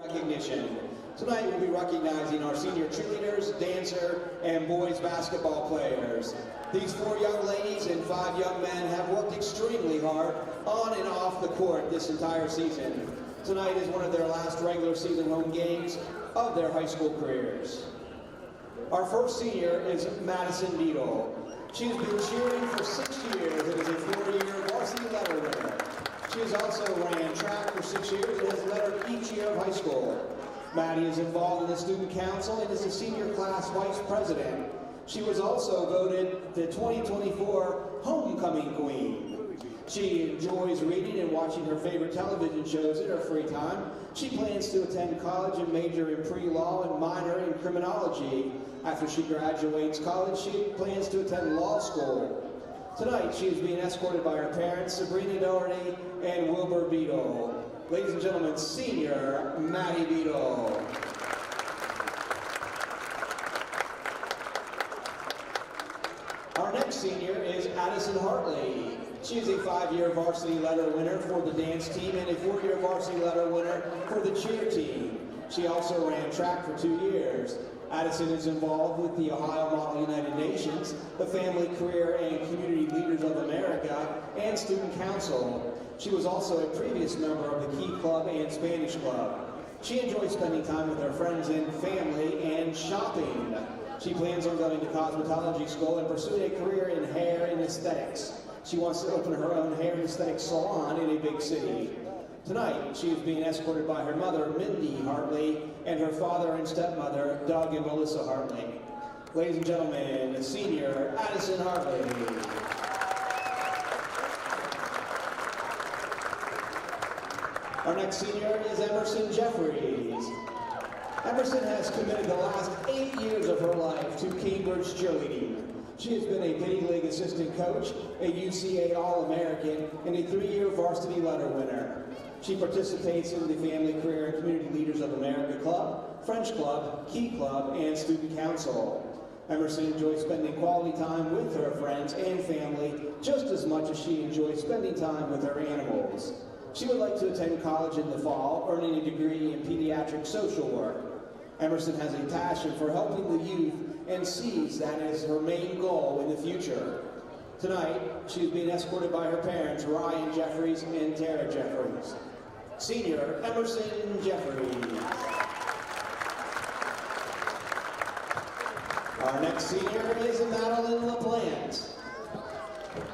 Recognition. Tonight we'll be recognizing our senior cheerleaders, dancer, and boys basketball players. These 4 young ladies and 5 young men have worked extremely hard on and off the court this entire season. Tonight is one of their last regular season home games of their high school careers. Our first senior is Madison Beadle. She has been cheering for 6 years and is a 4-year varsity letter winner. She has also ran track for 6 years and has lettered each year of high school. Maddie is involved in the student council and is the senior class vice president. She was also voted the 2024 homecoming queen. She enjoys reading and watching her favorite television shows in her free time. She plans to attend college and major in pre-law and minor in criminology. After she graduates college, she plans to attend law school. Tonight, she is being escorted by her parents, Sabrina Doherty and Wilbur Beadle. Ladies and gentlemen, senior Maddie Beadle. Our next senior is Addison Hartley. She is a 5-year varsity letter winner for the dance team and a 4-year varsity letter winner for the cheer team. She also ran track for 2 years. Addison is involved with the Ohio Model United Nations, the Family, Career, and Community Leaders of America, and Student Council. She was also a previous member of the Key Club and Spanish Club. She enjoys spending time with her friends and family and shopping. She plans on going to cosmetology school and pursuing a career in hair and aesthetics. She wants to open her own hair and aesthetics salon in a big city. Tonight, she is being escorted by her mother, Mindy Hartley, and her father and stepmother, Doug and Melissa Hartley. Ladies and gentlemen, senior Addison Hartley. Our next senior is Emerson Jeffries. Emerson has committed the last 8 years of her life to Cambridge cheerleading. She has been a Penny League assistant coach, a UCA All-American, and a 3-year varsity letter winner. She participates in the Family, Career, and Community Leaders of America Club, French Club, Key Club, and Student Council. Emerson enjoys spending quality time with her friends and family just as much as she enjoys spending time with her animals. She would like to attend college in the fall, earning a degree in pediatric social work. Emerson has a passion for helping the youth and sees that as her main goal in the future. Tonight, she is being escorted by her parents, Ryan Jeffries and Tara Jeffries. Senior Emerson Jeffries. Our next senior is Madeline LaPlante.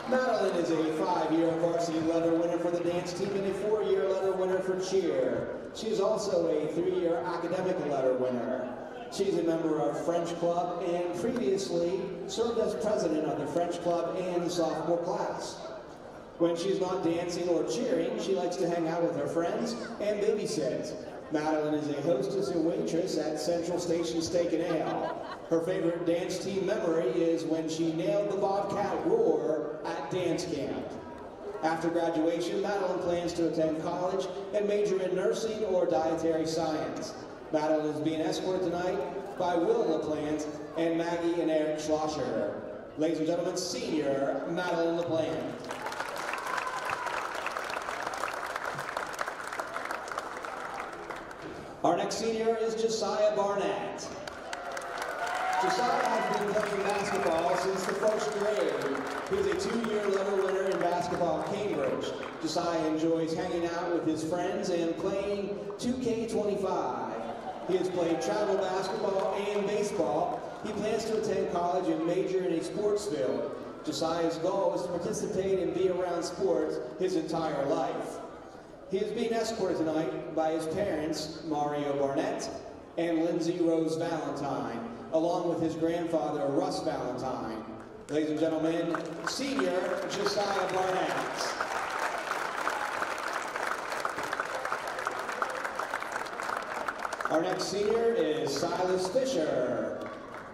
Madeline is a 5-year varsity letter winner for the dance team and a 4-year letter winner for cheer. She is also a 3-year academic letter winner. She is a member of French Club and previously served as president of the French Club and the sophomore class. When she's not dancing or cheering, she likes to hang out with her friends and babysit. Madeline is a hostess and waitress at Central Station Steak and Ale. Her favorite dance team memory is when she nailed the Bobcat roar at dance camp. After graduation, Madeline plans to attend college and major in nursing or dietary science. Madeline is being escorted tonight by Will LaPlante and Maggie and Eric Schlosser. Ladies and gentlemen, senior Madeline LaPlante. Our next senior is Josiah Barnett. Josiah has been playing basketball since the 1st grade. He is a 2-year letter winner in basketball at Cambridge. Josiah enjoys hanging out with his friends and playing 2K25. He has played travel basketball and baseball. He plans to attend college and major in a sports field. Josiah's goal is to participate and be around sports his entire life. He is being escorted tonight by his parents, Mario Barnett and Lindsay Rose Valentine, along with his grandfather, Russ Valentine. Ladies and gentlemen, senior Josiah Barnett. Our next senior is Silas Fisher.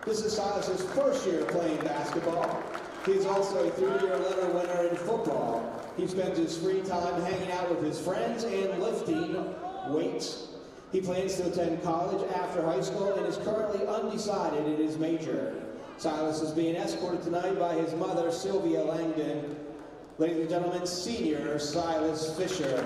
This is Silas's 1st year playing basketball. He is also a 3-year letter winner in football. He spends his free time hanging out with his friends and lifting weights. He plans to attend college after high school and is currently undecided in his major. Silas is being escorted tonight by his mother, Sylvia Langdon. Ladies and gentlemen, senior Silas Fisher.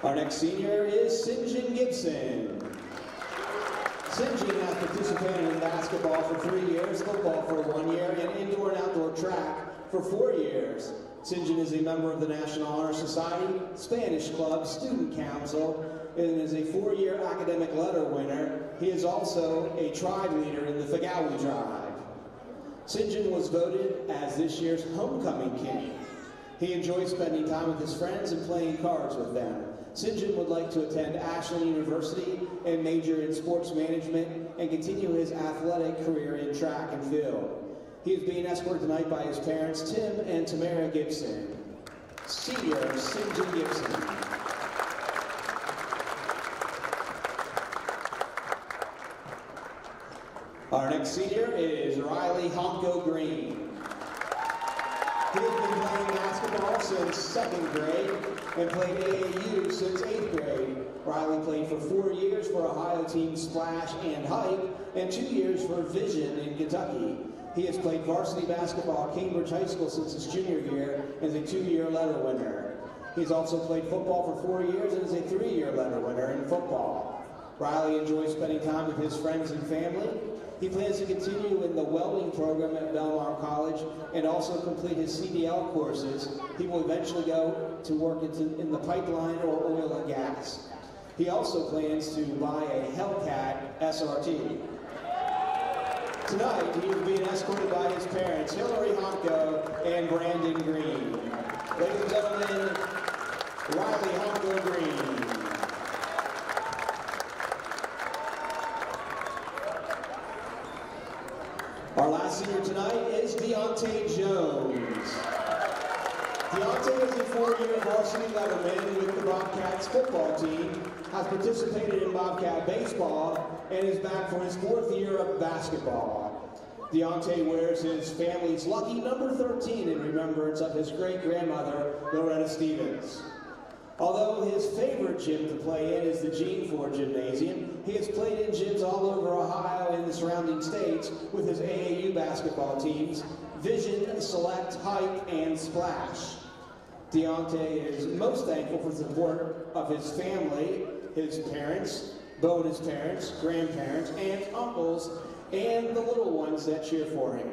Our next senior is St. John Gibson. St. John has participated in basketball for 3 years, football for 1 year, and indoor and outdoor track for 4 years. St. John is a member of the National Honor Society, Spanish Club, Student Council, and is a 4-year academic letter winner. He is also a tribe leader in the Pregame tribe. St. John was voted as this year's homecoming king. He enjoys spending time with his friends and playing cards with them. St. John would like to attend Ashland University and major in sports management and continue his athletic career in track and field. He is being escorted tonight by his parents, Tim and Tamara Gibson. Senior, St. John Gibson. Our next senior is Riley Honko Green. He has been playing basketball since 2nd grade and played AAU since 8th grade. Riley played for 4 years for Ohio team Splash and Hike and 2 years for Vision in Kentucky. He has played varsity basketball at Cambridge High School since his junior year and is a 2-year letter winner. He's also played football for 4 years and is a 3-year letter winner in football. Riley enjoys spending time with his friends and family. He plans to continue in the welding program at Belmar College and also complete his CDL courses. He will eventually go to work in the pipeline or oil and gas. He also plans to buy a Hellcat SRT. Tonight, he is being escorted by his parents, Hillary Honko and Brandon Green. Ladies and gentlemen, Riley Honko Green. Our last senior tonight is Deontay Jones. Deontay is a 4-year varsity letterman with the Bobcats football team, has participated in Bobcat baseball, and is back for his 4th year of basketball. Deontay wears his family's lucky number 13 in remembrance of his great-grandmother, Loretta Stevens. Although his favorite gym to play in is the Gene Ford Gymnasium, he has played in gyms all over Ohio and the surrounding states with his AAU basketball teams, Vision, Select, Hike, and Splash. Deontay is most thankful for the support of his family, his parents, bonus parents, grandparents, aunts, uncles, and the little ones that cheer for him.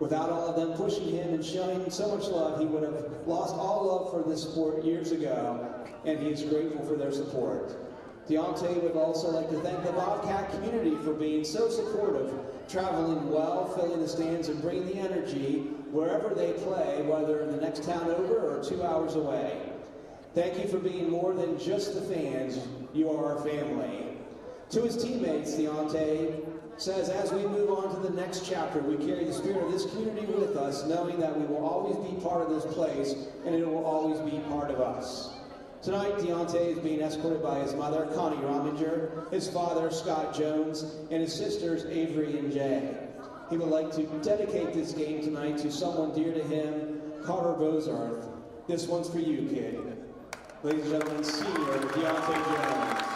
Without all of them pushing him and showing him so much love, he would have lost all love for this sport years ago, and he is grateful for their support. Deontay would also like to thank the Bobcat community for being so supportive, traveling well, filling the stands, and bringing the energy wherever they play, whether in the next town over or 2 hours away. Thank you for being more than just the fans. You are our family. To his teammates, Deontay says, as we move on to the next chapter, we carry the spirit of this community with us, knowing that we will always be part of this place, and it will always be part of us. Tonight, Deontay is being escorted by his mother, Connie Rominger, his father, Scott Jones, and his sisters, Avery and Jay. He would like to dedicate this game tonight to someone dear to him, Carter Bozarth. This one's for you, kid. Ladies and gentlemen, senior Deontay Jones.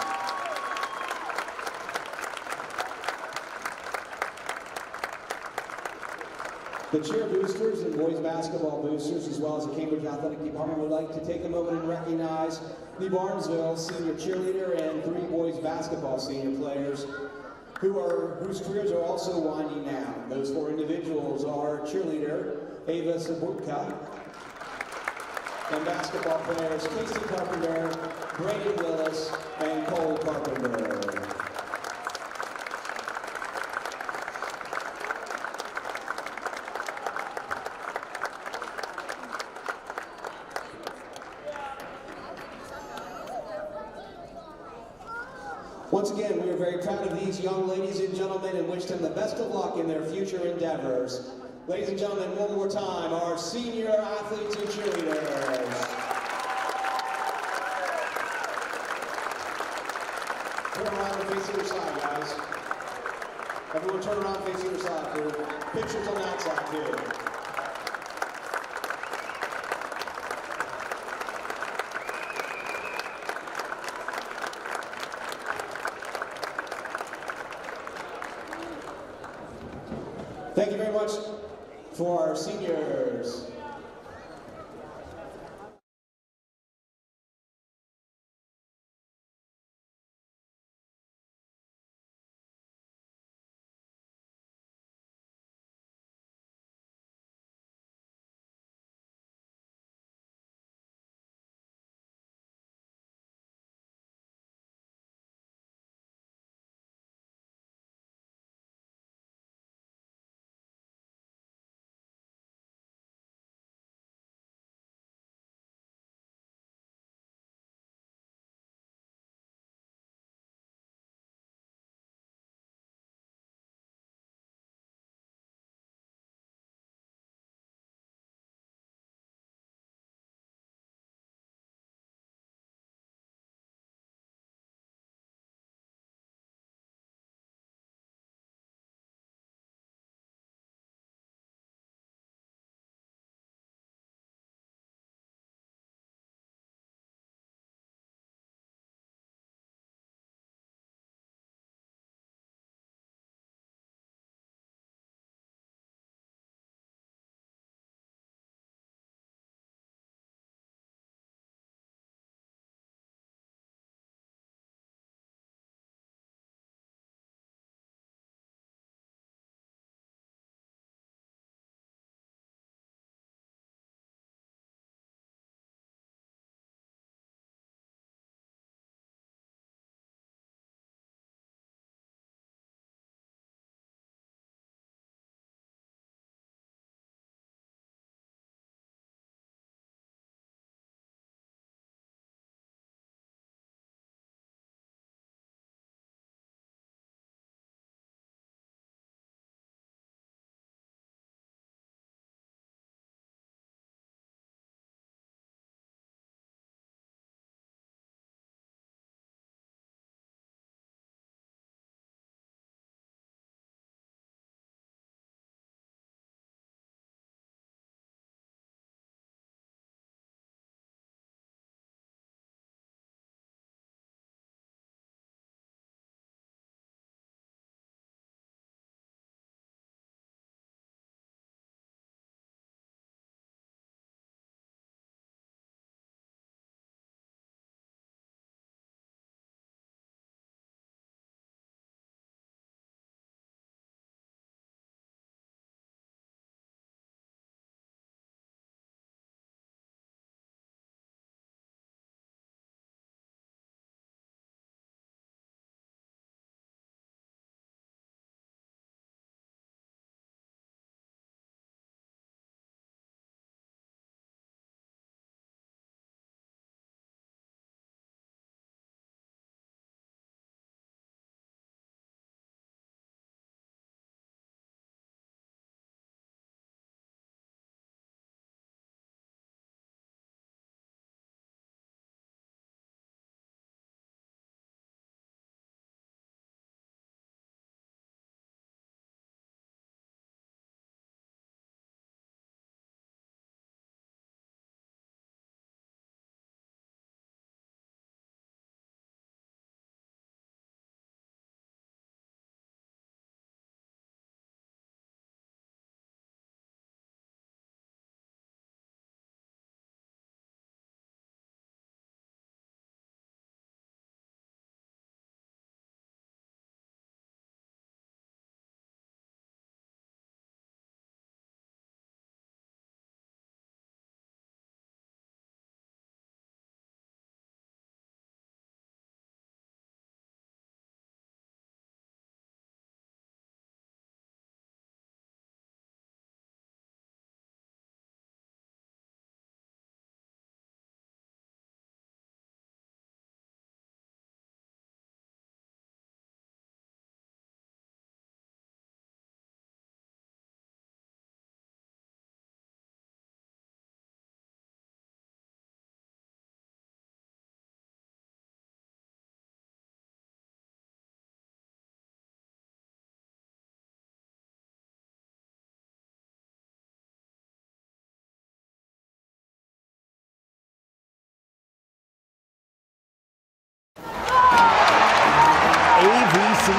The cheer boosters and boys basketball boosters, as well as the Cambridge Athletic Department, would like to take a moment and recognize the Barnesville senior cheerleader and 3 boys basketball senior players whose careers are also winding down. Those 4 individuals are cheerleader Ava Sabutka and basketball players Casey Carpenter, Brandon Willis, and Cole Carpenter. Once again, we are very proud of these young ladies and gentlemen and wish them the best of luck in their future endeavors. Ladies and gentlemen, one more time, our senior athletes and cheerleaders. Turn around and face either side, guys. Everyone turn around and face either side. There are pictures on that side, too. Thank you very much for our seniors.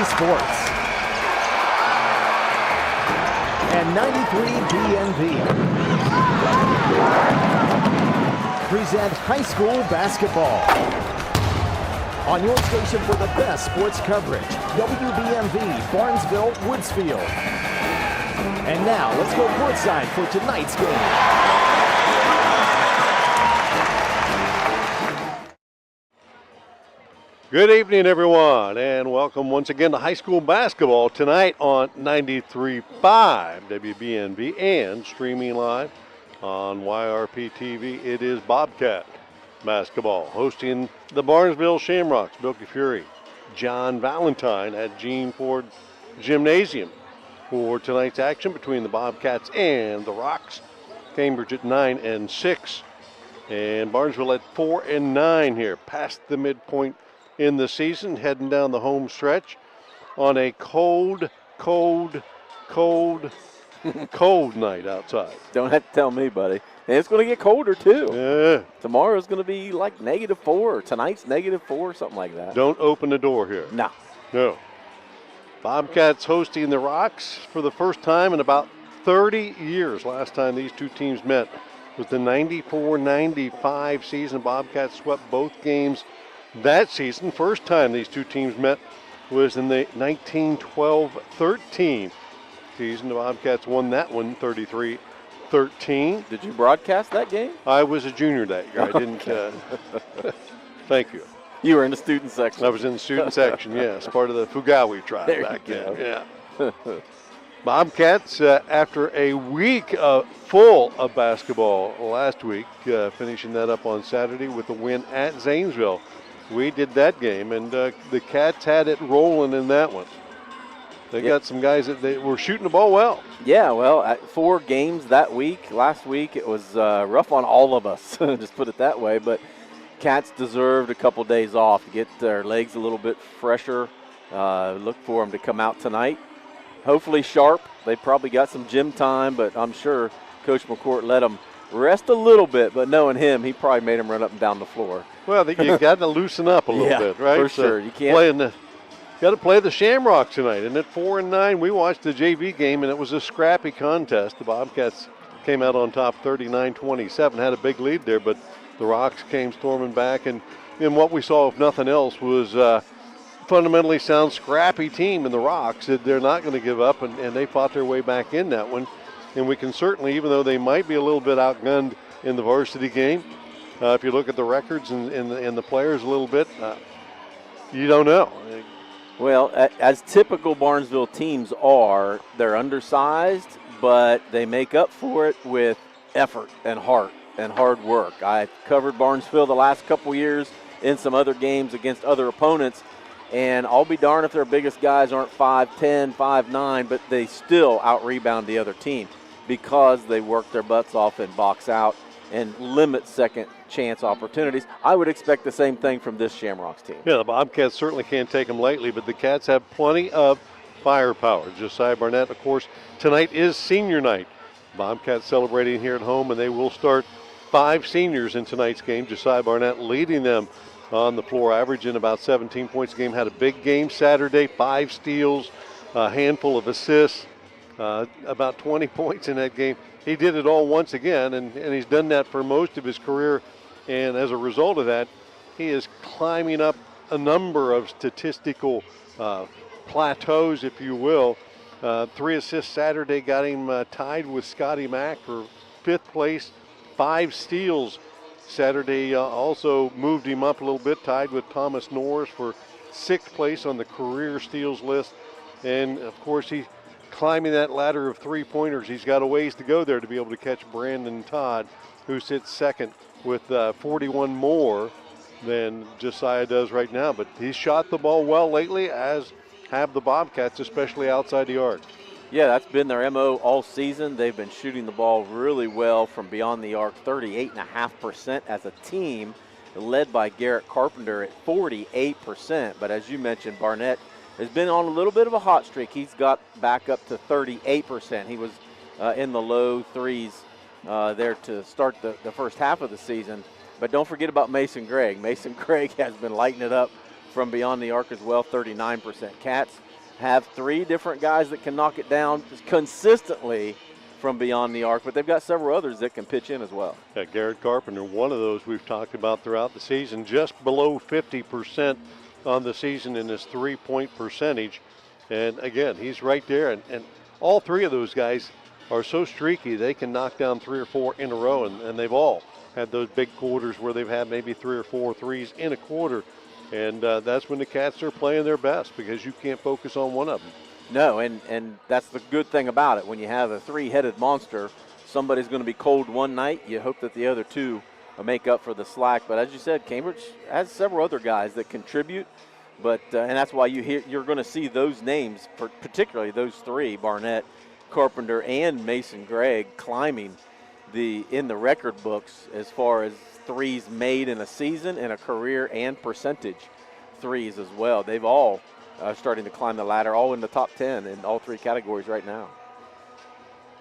Sports and 93 BNV present high school basketball. On your station for the best sports coverage, WBNV Barnesville Woodsfield. And now let's go courtside for tonight's game. Good evening, everyone, and welcome once again to high school basketball tonight on 93.5 WBNV and streaming live on YRP TV. It is Bobcat basketball hosting the Barnesville Shamrocks. Bill Kaufury, John Valentine at Gene Ford Gymnasium for tonight's action between the Bobcats and the Rocks. Cambridge at 9-6, and Barnesville at 4-9 here, past the midpoint in the season, heading down the home stretch on a cold night outside. Don't have to tell me, buddy. And it's going to get colder, too. Yeah. Tomorrow's going to be like -4, or tonight's -4, something like that. Don't open the door here. No. Bobcats hosting the Rocks for the first time in about 30 years. Last time these two teams met was the 94-95 season. Bobcats swept both games that season. First time these two teams met was in the 1912-13 season. The Bobcats won that one 33-13. Did you broadcast that game? I was a junior that year. I didn't. Thank you. You were in the student section. I was in the student section, yes, part of the Fugawi tribe back then. Yeah. Bobcats, after a week full of basketball last week, finishing that up on Saturday with a win at Zanesville. We did that game, and the Cats had it rolling in that one. They got some guys that they were shooting the ball well. Yeah, well, at 4 games that week. Last week it was rough on all of us, just put it that way. But Cats deserved a couple days off to get their legs a little bit fresher. Look for them to come out tonight. Hopefully sharp. They probably got some gym time, but I'm sure Coach McCourt let them rest a little bit. But knowing him, he probably made them run up and down the floor. Well, you got to loosen up a little bit, right? For sure. You can't. Got to play the Shamrocks tonight. And at 4-9, we watched the JV game, and it was a scrappy contest. The Bobcats came out on top 39-27, had a big lead there, but the Rocks came storming back. And what we saw, if nothing else, was fundamentally sound, scrappy team in the Rocks. They're not going to give up, and they fought their way back in that one. And we can certainly, even though they might be a little bit outgunned in the varsity game, if you look at the records and the players a little bit, you don't know. Well, as typical Barnesville teams are, they're undersized, but they make up for it with effort and heart and hard work. I've covered Barnesville the last couple years in some other games against other opponents, and I'll be darned if their biggest guys aren't 5'10", 5'9", but they still out-rebound the other team because they work their butts off and box out and limit second chance opportunities. I would expect the same thing from this Shamrocks team. Yeah, the Bobcats certainly can't take them lightly, but the Cats have plenty of firepower. Josiah Barnett, of course, tonight is senior night. Bobcats celebrating here at home, and they will start 5 seniors in tonight's game. Josiah Barnett leading them on the floor, averaging about 17 points a game. Had a big game Saturday, 5 steals, a handful of assists, about 20 points in that game. He did it all once again, and he's done that for most of his career. And as a result of that, he is climbing up a number of statistical plateaus, if you will. 3 assists Saturday got him tied with Scotty Mack for 5th place. 5 steals Saturday also moved him up a little bit, tied with Thomas Norris for 6th place on the career steals list. And, of course, he's climbing that ladder of 3-pointers. He's got a ways to go there to be able to catch Brandon Todd, who sits second with 41 more than Josiah does right now. But he's shot the ball well lately, as have the Bobcats, especially outside the arc. Yeah, that's been their MO all season. They've been shooting the ball really well from beyond the arc, 38.5% as a team, led by Garrett Carpenter at 48%. But as you mentioned, Barnett has been on a little bit of a hot streak. He's got back up to 38%. He was in the low threes there to start the first half of the season. But don't forget about Mason Gregg. Mason Gregg has been lighting it up from beyond the arc as well, 39%. Cats have 3 different guys that can knock it down consistently from beyond the arc, but they've got several others that can pitch in as well. Yeah, Garrett Carpenter, one of those we've talked about throughout the season, just below 50% on the season in his 3-point percentage. And again, he's right there. And all 3 of those guys are so streaky, they can knock down 3 or 4 in a row, and they've all had those big quarters where they've had maybe 3 or 4 threes in a quarter. And that's when the Cats are playing their best, because you can't focus on one of them. No, and that's the good thing about it. When you have a 3-headed monster, somebody's going to be cold one night. You hope that the other 2 make up for the slack. But as you said, Cambridge has several other guys that contribute. But and that's why you're going to see those names, particularly those 3, Barnett, Carpenter, and Mason Gregg, climbing in the record books as far as threes made in a season, in a career, and percentage threes as well. They've all starting to climb the ladder, all in the top 10 in all 3 categories right now.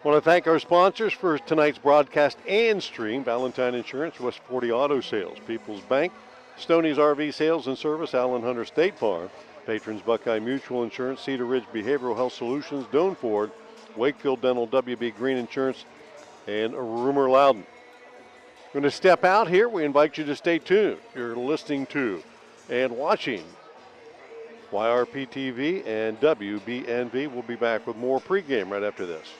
I want to thank our sponsors for tonight's broadcast and stream: Valentine Insurance, West 40 Auto Sales, People's Bank, Stoney's RV Sales and Service, Allen Hunter State Farm, Patrons Buckeye Mutual Insurance, Cedar Ridge Behavioral Health Solutions, Doan Ford, Wakefield Dental, WB Green Insurance, and Rumor Loudon. Going to step out here. We invite you to stay tuned. You're listening to and watching YRP TV and WBNV. We'll be back with more pregame right after this.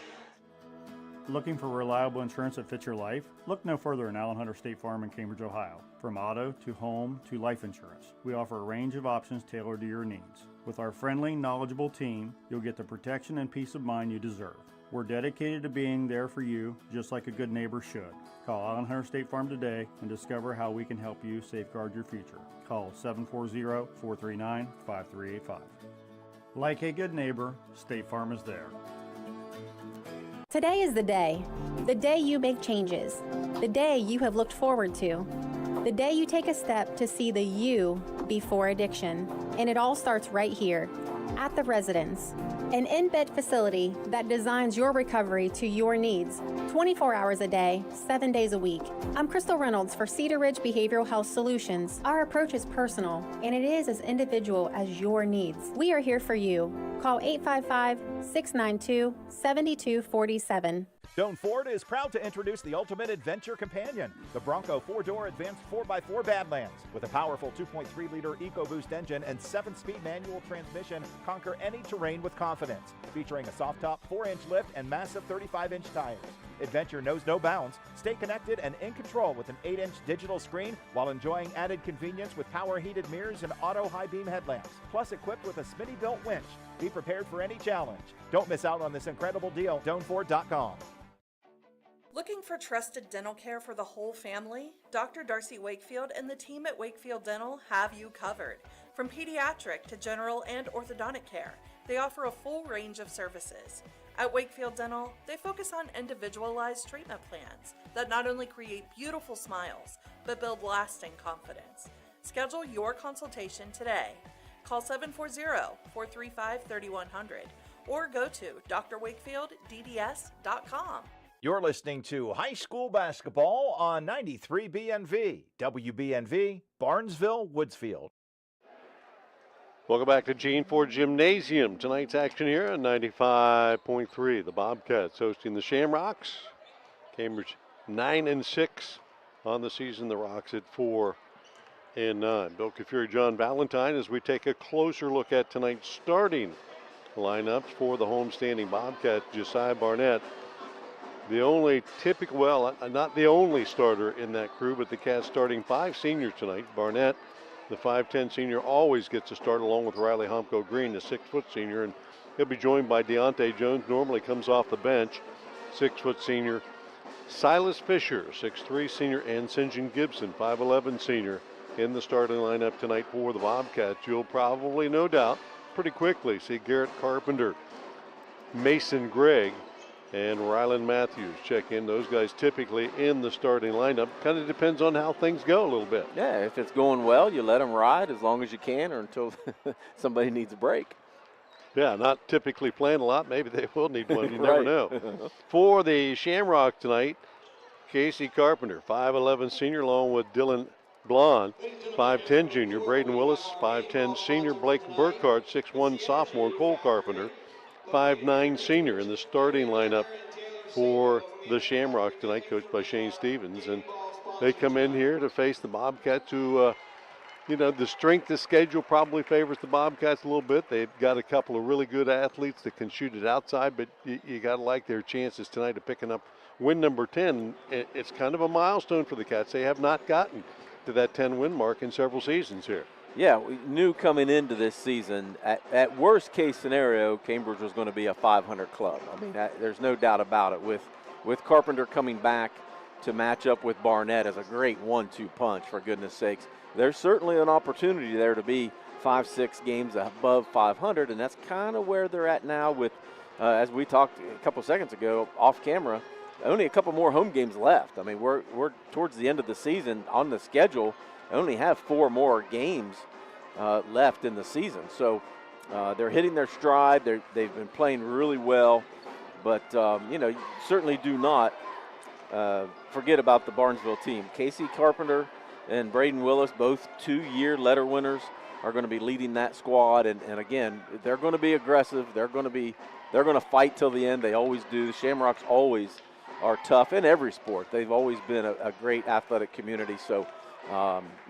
Looking for reliable insurance that fits your life? Look no further than Allen Hunter State Farm in Cambridge, Ohio. From auto to home to life insurance, we offer a range of options tailored to your needs. With our friendly, knowledgeable team, you'll get the protection and peace of mind you deserve. We're dedicated to being there for you, just like a good neighbor should. Call Allen Hunter State Farm today and discover how we can help you safeguard your future. Call 740-439-5385. Like a good neighbor, State Farm is there. Today is the day you make changes, the day you have looked forward to, the day you take a step to see the you before addiction. And it all starts right here at The Residence, an in-bed facility that designs your recovery to your needs, 24 hours a day, 7 days a week. I'm Crystal Reynolds for Cedar Ridge Behavioral Health Solutions. Our approach is personal, and it is as individual as your needs. We are here for you. Call 855-692-7247. Doan Ford is proud to introduce the ultimate adventure companion, the Bronco 4-door advanced 4x4 Badlands. With a powerful 2.3-liter EcoBoost engine and 7-speed manual transmission, conquer any terrain with confidence. Featuring a soft-top 4-inch lift and massive 35-inch tires. Adventure knows no bounds. Stay connected and in control with an 8-inch digital screen while enjoying added convenience with power-heated mirrors and auto high-beam headlamps. Plus equipped with a Smitty-built winch. Be prepared for any challenge. Don't miss out on this incredible deal. DoanFord.com. Looking for trusted dental care for the whole family? Dr. Darcy Wakefield and the team at Wakefield Dental have you covered. From pediatric to general and orthodontic care, they offer a full range of services. At Wakefield Dental, they focus on individualized treatment plans that not only create beautiful smiles, but build lasting confidence. Schedule your consultation today. Call 740-435-3100 or go to drwakefieldDDS.com. You're listening to high school basketball on 93 BNV, WBNV, Barnesville, Woodsfield. Welcome back to Gene Ford Gymnasium. Tonight's action here on 95.3. The Bobcats hosting the Shamrocks. Cambridge 9-6 on the season. The Rocks at 4-9. Bill Kaufury, John Valentine, as we take a closer look at tonight's starting lineups for the homestanding Bobcats. Josiah Barnett, the only typical, well, not the only starter in that crew, but the Cats starting 5 seniors tonight. Barnett, the 5'10 senior, always gets a start along with Riley Humko Green, the 6-foot senior, and he'll be joined by Deontay Jones, normally comes off the bench, 6-foot senior. Silas Fisher, 6'3 senior, and St. John Gibson, 5'11 senior, in the starting lineup tonight for the Bobcats. You'll probably, no doubt, pretty quickly see Garrett Carpenter, Mason Gregg, and Rylan Matthews check in. Those guys typically in the starting lineup. Kind of depends on how things go a little bit. Yeah, if it's going well, you let them ride as long as you can or until somebody needs a break. Yeah, not typically playing a lot. Maybe they will need one. You never know. For the Shamrock tonight, Casey Carpenter, 5'11 senior, along with Dylan blonde, 5'10 junior. Braden Willis, 5'10 senior. Blake Burkhart, 6'1 sophomore. Cole Carpenter, 5'9 senior in the starting lineup for the Shamrocks tonight, coached by Shane Stevens. And they come in here to face the Bobcats who, the strength of schedule probably favors the Bobcats a little bit. They've got a couple of really good athletes that can shoot it outside, but you got to like their chances tonight of picking up win number 10. It's kind of a milestone for the Cats. They have not gotten to that 10-win mark in several seasons here. Yeah, we knew coming into this season, at worst case scenario, Cambridge was going to be a 500 club. I mean, there's no doubt about it. With Carpenter coming back to match up with Barnett as a great 1-2 punch, for goodness sakes, there's certainly an opportunity there to be 5-6 games above 500, and that's kind of where they're at now with, as we talked a couple seconds ago off camera, only a couple more home games left. I mean, we're towards the end of the season on the schedule. Only have 4 more games left in the season. So they're hitting their stride. They've been playing really well. But, you certainly do not forget about the Barnesville team. Casey Carpenter and Braden Willis, both 2-year letter winners, are going to be leading that squad. And again, they're going to be aggressive. They're going to fight till the end. They always do. The Shamrocks always are tough in every sport. They've always been a great athletic community. So,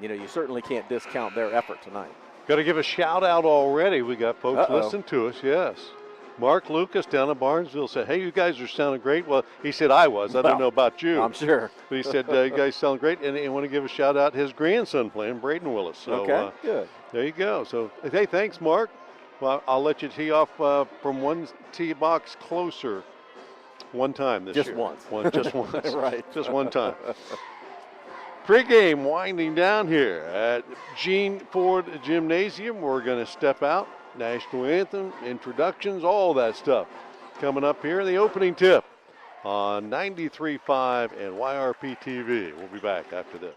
you certainly can't discount their effort tonight. Got to give a shout out already. We got folks listening to us, yes. Mark Lucas down in Barnesville said, hey, you guys are sounding great. Well, he said I was. I don't know about you. I'm sure. But he said, you guys sound great. And I want to give a shout out his grandson playing, Braden Willis. So, okay, good. There you go. So, hey, thanks, Mark. Well, I'll let you tee off from one tee box closer one time this year. Just once. Right. Just one time. Pregame winding down here at Gene Ford Gymnasium. We're going to step out. National anthem, introductions, all that stuff coming up here in the opening tip on 93.5 and YRP TV. We'll be back after this.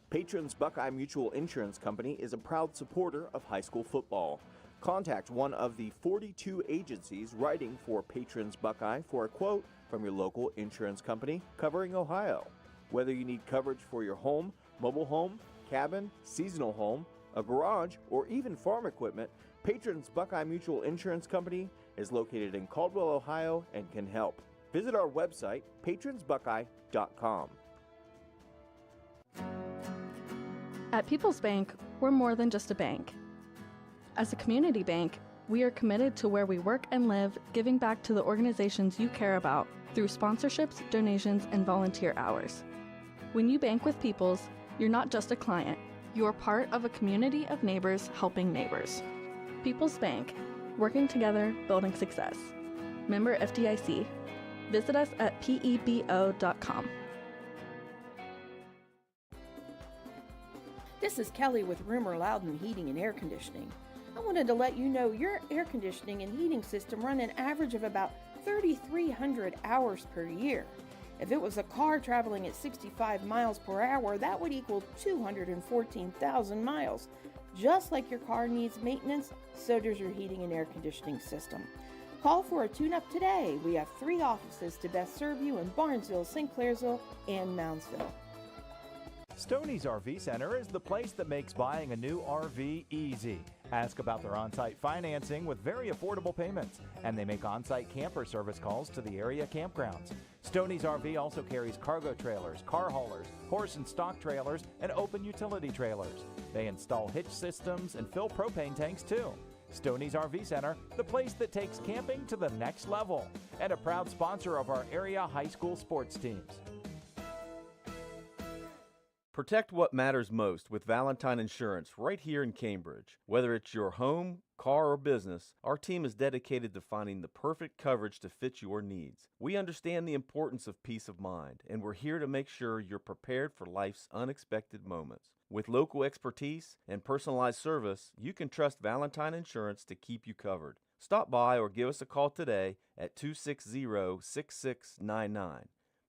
Patrons Buckeye Mutual Insurance Company is a proud supporter of high school football. Contact one of the 42 agencies writing for Patrons Buckeye for a quote from your local insurance company covering Ohio. Whether you need coverage for your home, mobile home, cabin, seasonal home, a garage, or even farm equipment, Patrons Buckeye Mutual Insurance Company is located in Caldwell, Ohio, and can help. Visit our website, patronsbuckeye.com. At People's Bank, we're more than just a bank. As a community bank, we are committed to where we work and live, giving back to the organizations you care about through sponsorships, donations, and volunteer hours. When you bank with People's, you're not just a client. You're part of a community of neighbors helping neighbors. People's Bank, working together, building success. Member FDIC. Visit us at pebo.com. This is Kelly with Rumor Loudon Heating and Air Conditioning. I wanted to let you know your air conditioning and heating system run an average of about 3,300 hours per year. If it was a car traveling at 65 miles per hour, that would equal 214,000 miles. Just like your car needs maintenance, so does your heating and air conditioning system. Call for a tune-up today. We have 3 offices to best serve you in Barnesville, St. Clairsville, and Moundsville. Stoney's RV Center is the place that makes buying a new RV easy. Ask about their on-site financing with very affordable payments, and they make on-site camper service calls to the area campgrounds. Stoney's RV also carries cargo trailers, car haulers, horse and stock trailers, and open utility trailers. They install hitch systems and fill propane tanks too. Stoney's RV Center, the place that takes camping to the next level, and a proud sponsor of our area high school sports teams. Protect what matters most with Valentine Insurance right here in Cambridge. Whether it's your home, car, or business, our team is dedicated to finding the perfect coverage to fit your needs. We understand the importance of peace of mind, and we're here to make sure you're prepared for life's unexpected moments. With local expertise and personalized service, you can trust Valentine Insurance to keep you covered. Stop by or give us a call today at 260-6699.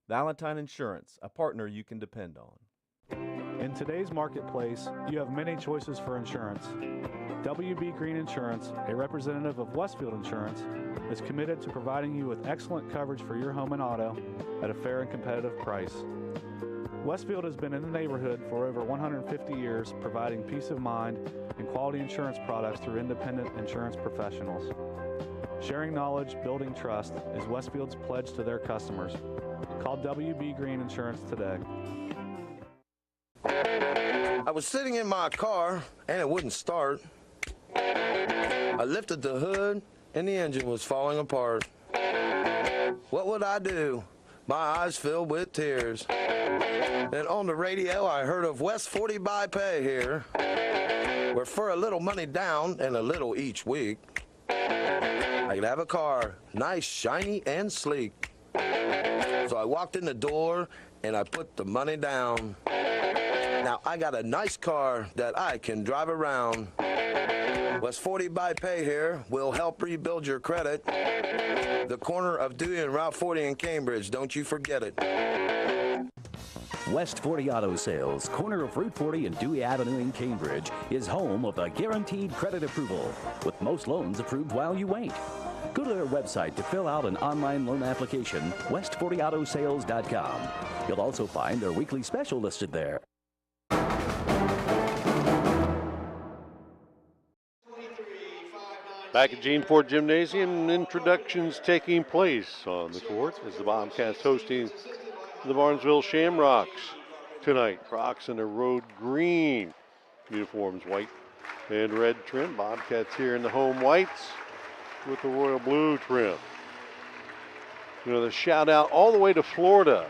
Valentine Insurance, a partner you can depend on. In today's marketplace, you have many choices for insurance. WB Green Insurance, a representative of Westfield Insurance, is committed to providing you with excellent coverage for your home and auto at a fair and competitive price. Westfield has been in the neighborhood for over 150 years, providing peace of mind and quality insurance products through independent insurance professionals. Sharing knowledge, building trust is Westfield's pledge to their customers. Call WB Green Insurance today. I was sitting in my car and it wouldn't start. I lifted the hood and the engine was falling apart. What would I do? My eyes filled with tears. Then on the radio I heard of West 40 by Pay here, where for a little money down and a little each week, I could have a car, nice, shiny, and sleek. So I walked in the door and I put the money down. Now I got a nice car that I can drive around. West 40 by Pay here will help rebuild your credit. The corner of Dewey and Route 40 in Cambridge, don't you forget it. West 40 Auto Sales, corner of Route 40 and Dewey Avenue in Cambridge, is home of the guaranteed credit approval, with most loans approved while you wait. Go to their website to fill out an online loan application, west40autosales.com. You'll also find their weekly special listed there. Back at Gene Ford Gymnasium, introductions taking place on the court as the Bobcats hosting the Barnesville Shamrocks tonight. Crocs in a road green uniforms, white and red trim. Bobcats here in the home whites with the royal blue trim. You know, the shout out all the way to Florida.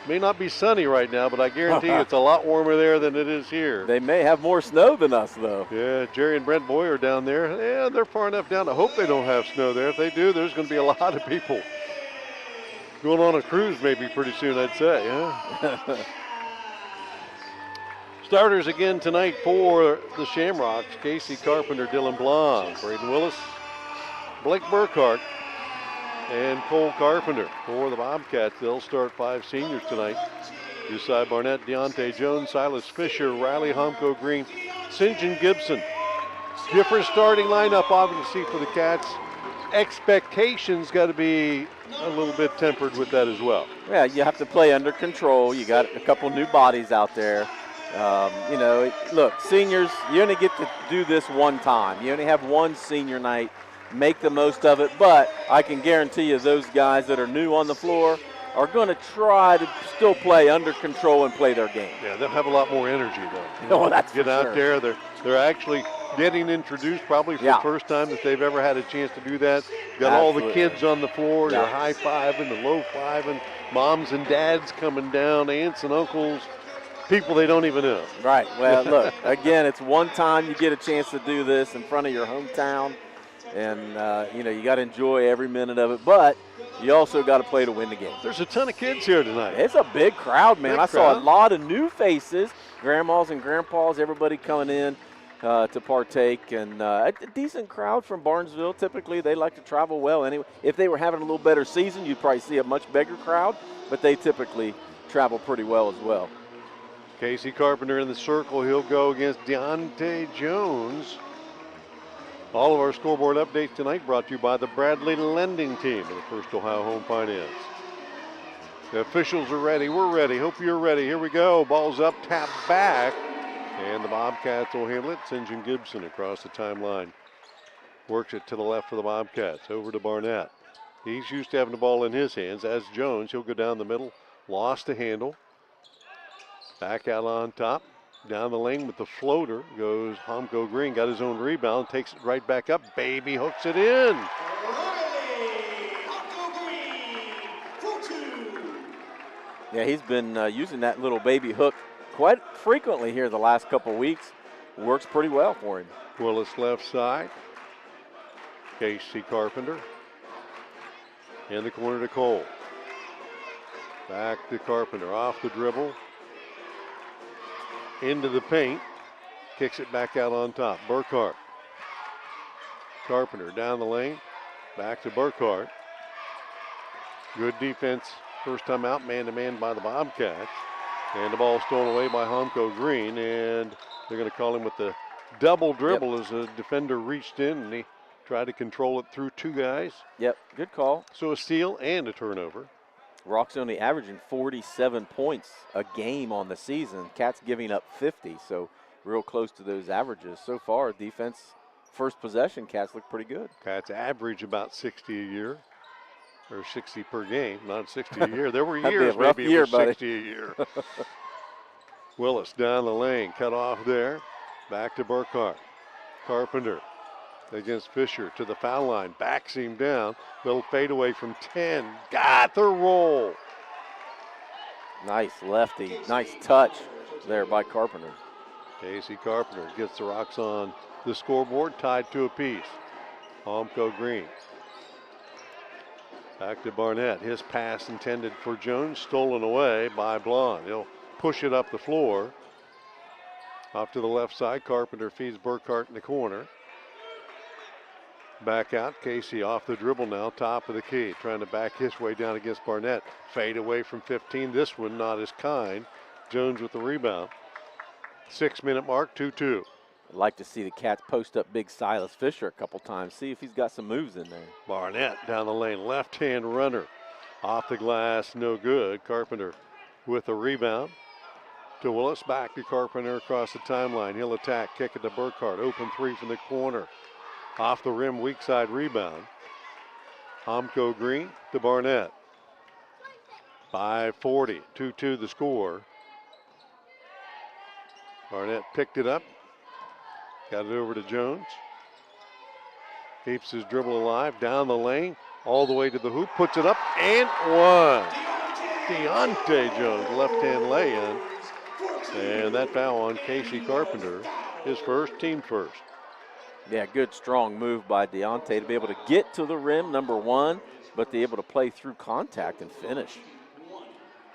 May not be sunny right now, but I guarantee it's a lot warmer there than it is here. They may have more snow than us, though. Yeah, Jerry and Brent Boyer are down there. Yeah, they're far enough down. I hope they don't have snow there. If they do, there's going to be a lot of people going on a cruise maybe pretty soon, I'd say. Huh? Starters again tonight for the Shamrocks. Casey Carpenter, Dylan Blom, Braden Willis, Blake Burkhart, and Cole Carpenter. For the Bobcats, they'll start 5 seniors tonight. Josiah Barnett, Deontay Jones, Silas Fisher, Riley Homko Green, St. John Gibson. Different starting lineup, obviously, for the Cats. Expectations got to be a little bit tempered with that as well. Yeah, you have to play under control. You got a couple new bodies out there. You know, look, seniors, you only get to do this one time. You only have one senior night. Make the most of it, but I can guarantee you those guys that are new on the floor are going to try to still play under control and play their game. Yeah, they'll have a lot more energy, though. Oh, that's Get out there. They're actually getting introduced probably for the first time that they've ever had a chance to do that. Got all the kids on the floor. They're high-fiving, the low-fiving, moms and dads coming down, aunts and uncles, people they don't even know. Right. Well, look, again, it's one time you get a chance to do this in front of your hometown. And, you know, you got to enjoy every minute of it, but you also got to play to win the game. There's a ton of kids here tonight. It's a big crowd, man. I saw a lot of new faces, grandmas and grandpas, everybody coming in to partake, and a decent crowd from Barnesville. Typically, they like to travel well anyway. If they were having a little better season, you'd probably see a much bigger crowd, but they typically travel pretty well as well. Casey Carpenter in the circle. He'll go against Deontay Jones. All of our scoreboard updates tonight brought to you by the Bradley Lending Team of the First Ohio Home Finance. The officials are ready. We're ready. Hope you're ready. Here we go. Ball's up, tap back. And the Bobcats will handle it. St. John Gibson across the timeline. Works it to the left for the Bobcats. Over to Barnett. He's used to having the ball in his hands. As Jones, he'll go down the middle. Lost the handle. Back out on top. Down the lane with the floater goes Homko Green. Got his own rebound. Takes it right back up. Baby hooks it in. Yeah, he's been using that little baby hook quite frequently here the last couple of weeks. Works pretty well for him. Willis left side. Casey Carpenter. In the corner to Cole. Back to Carpenter. Off the dribble. Into the paint. Kicks it back out on top. Burkhart. Carpenter down the lane. Back to Burkhart. Good defense. First time out, man-to-man by the Bobcats. And the ball stolen away by Homko Green. And they're going to call him with the double dribble as the defender reached in and he tried to control it through 2 guys. Yep, good call. So a steal and a turnover. Rock's only averaging 47 points a game on the season. Cats giving up 50, so real close to those averages. So far, defense, first possession, Cats look pretty good. Cats average about 60 a year, or 60 per game, not 60 a year. There were years maybe it was 60 a year. Willis down the lane, cut off there. Back to Burkhart. Carpenter against Fisher to the foul line. Backs him down. Little fadeaway from 10. Got the roll. Nice lefty. Nice touch there by Carpenter. Casey Carpenter gets the Rocks on the scoreboard, tied to apiece. Homco Green. Back to Barnett. His pass intended for Jones, stolen away by Blonde. He'll push it up the floor. Off to the left side. Carpenter feeds Burkhart in the corner. Back out. Casey off the dribble now. Top of the key. Trying to back his way down against Barnett. Fade away from 15. This one not as kind. Jones with the rebound. 6-minute mark, 2-2. I'd like to see the Cats post up big Silas Fisher a couple times. See if he's got some moves in there. Barnett down the lane. Left-hand runner. Off the glass. No good. Carpenter with the rebound. To Willis, back to Carpenter across the timeline. He'll attack, kick it to Burkhart. Open three from the corner. Off the rim, weak side rebound. Homco Green to Barnett. 5:40, 2-2 the score. Barnett picked it up, got it over to Jones. Keeps his dribble alive, down the lane, all the way to the hoop, puts it up, and one. Deontay Jones, left-hand lay-in. And that foul on Casey Carpenter, his first, team first. Yeah, good strong move by Deontay to be able to get to the rim, number one, but be able to play through contact and finish.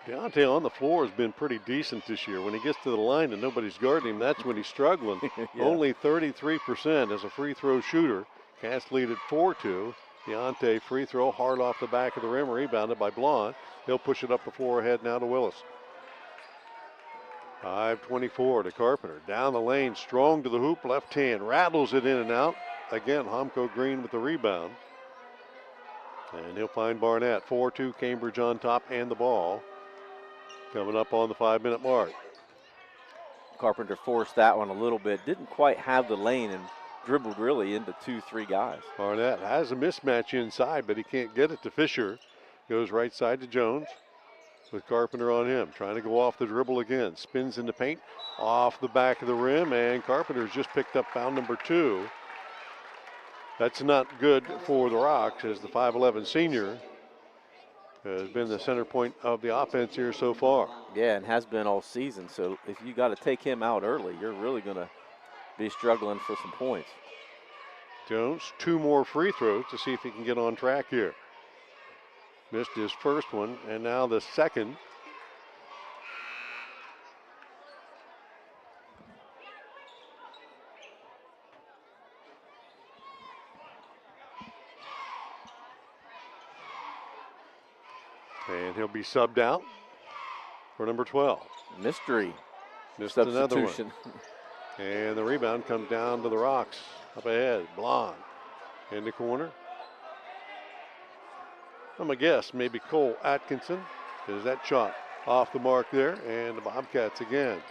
Deontay on the floor has been pretty decent this year. When he gets to the line and nobody's guarding him, that's when he's struggling. Yeah. Only 33% as a free throw shooter. Cats lead at 4-2. Deontay free throw hard off the back of the rim, rebounded by Blonde. He'll push it up the floor ahead now to Willis. 5:24 to Carpenter. Down the lane, strong to the hoop, left hand, rattles it in and out. Again, Homco Green with the rebound. And he'll find Barnett. 4-2, Cambridge on top and the ball. Coming up on the 5-minute mark. Carpenter forced that one a little bit. Didn't quite have the lane and dribbled really into 2-3 guys. Barnett has a mismatch inside, but he can't get it to Fisher. Goes right side to Jones with Carpenter on him. Trying to go off the dribble again. Spins in the paint, off the back of the rim, and Carpenter's just picked up foul number 2. That's not good for the Rocks, as the 5'11 senior has been the center point of the offense here so far. Yeah, and has been all season. So if you got to take him out early, you're really going to be struggling for some points. Jones, 2 more free throws to see if he can get on track here. Missed his first one, and now the second. And he'll be subbed out for number 12. Mystery. Missed another one. And the rebound comes down to the Rocks. Up ahead, Blonde in the corner. I'm going to guess maybe Cole Atkinson. Is that shot off the mark there? And the Bobcats again.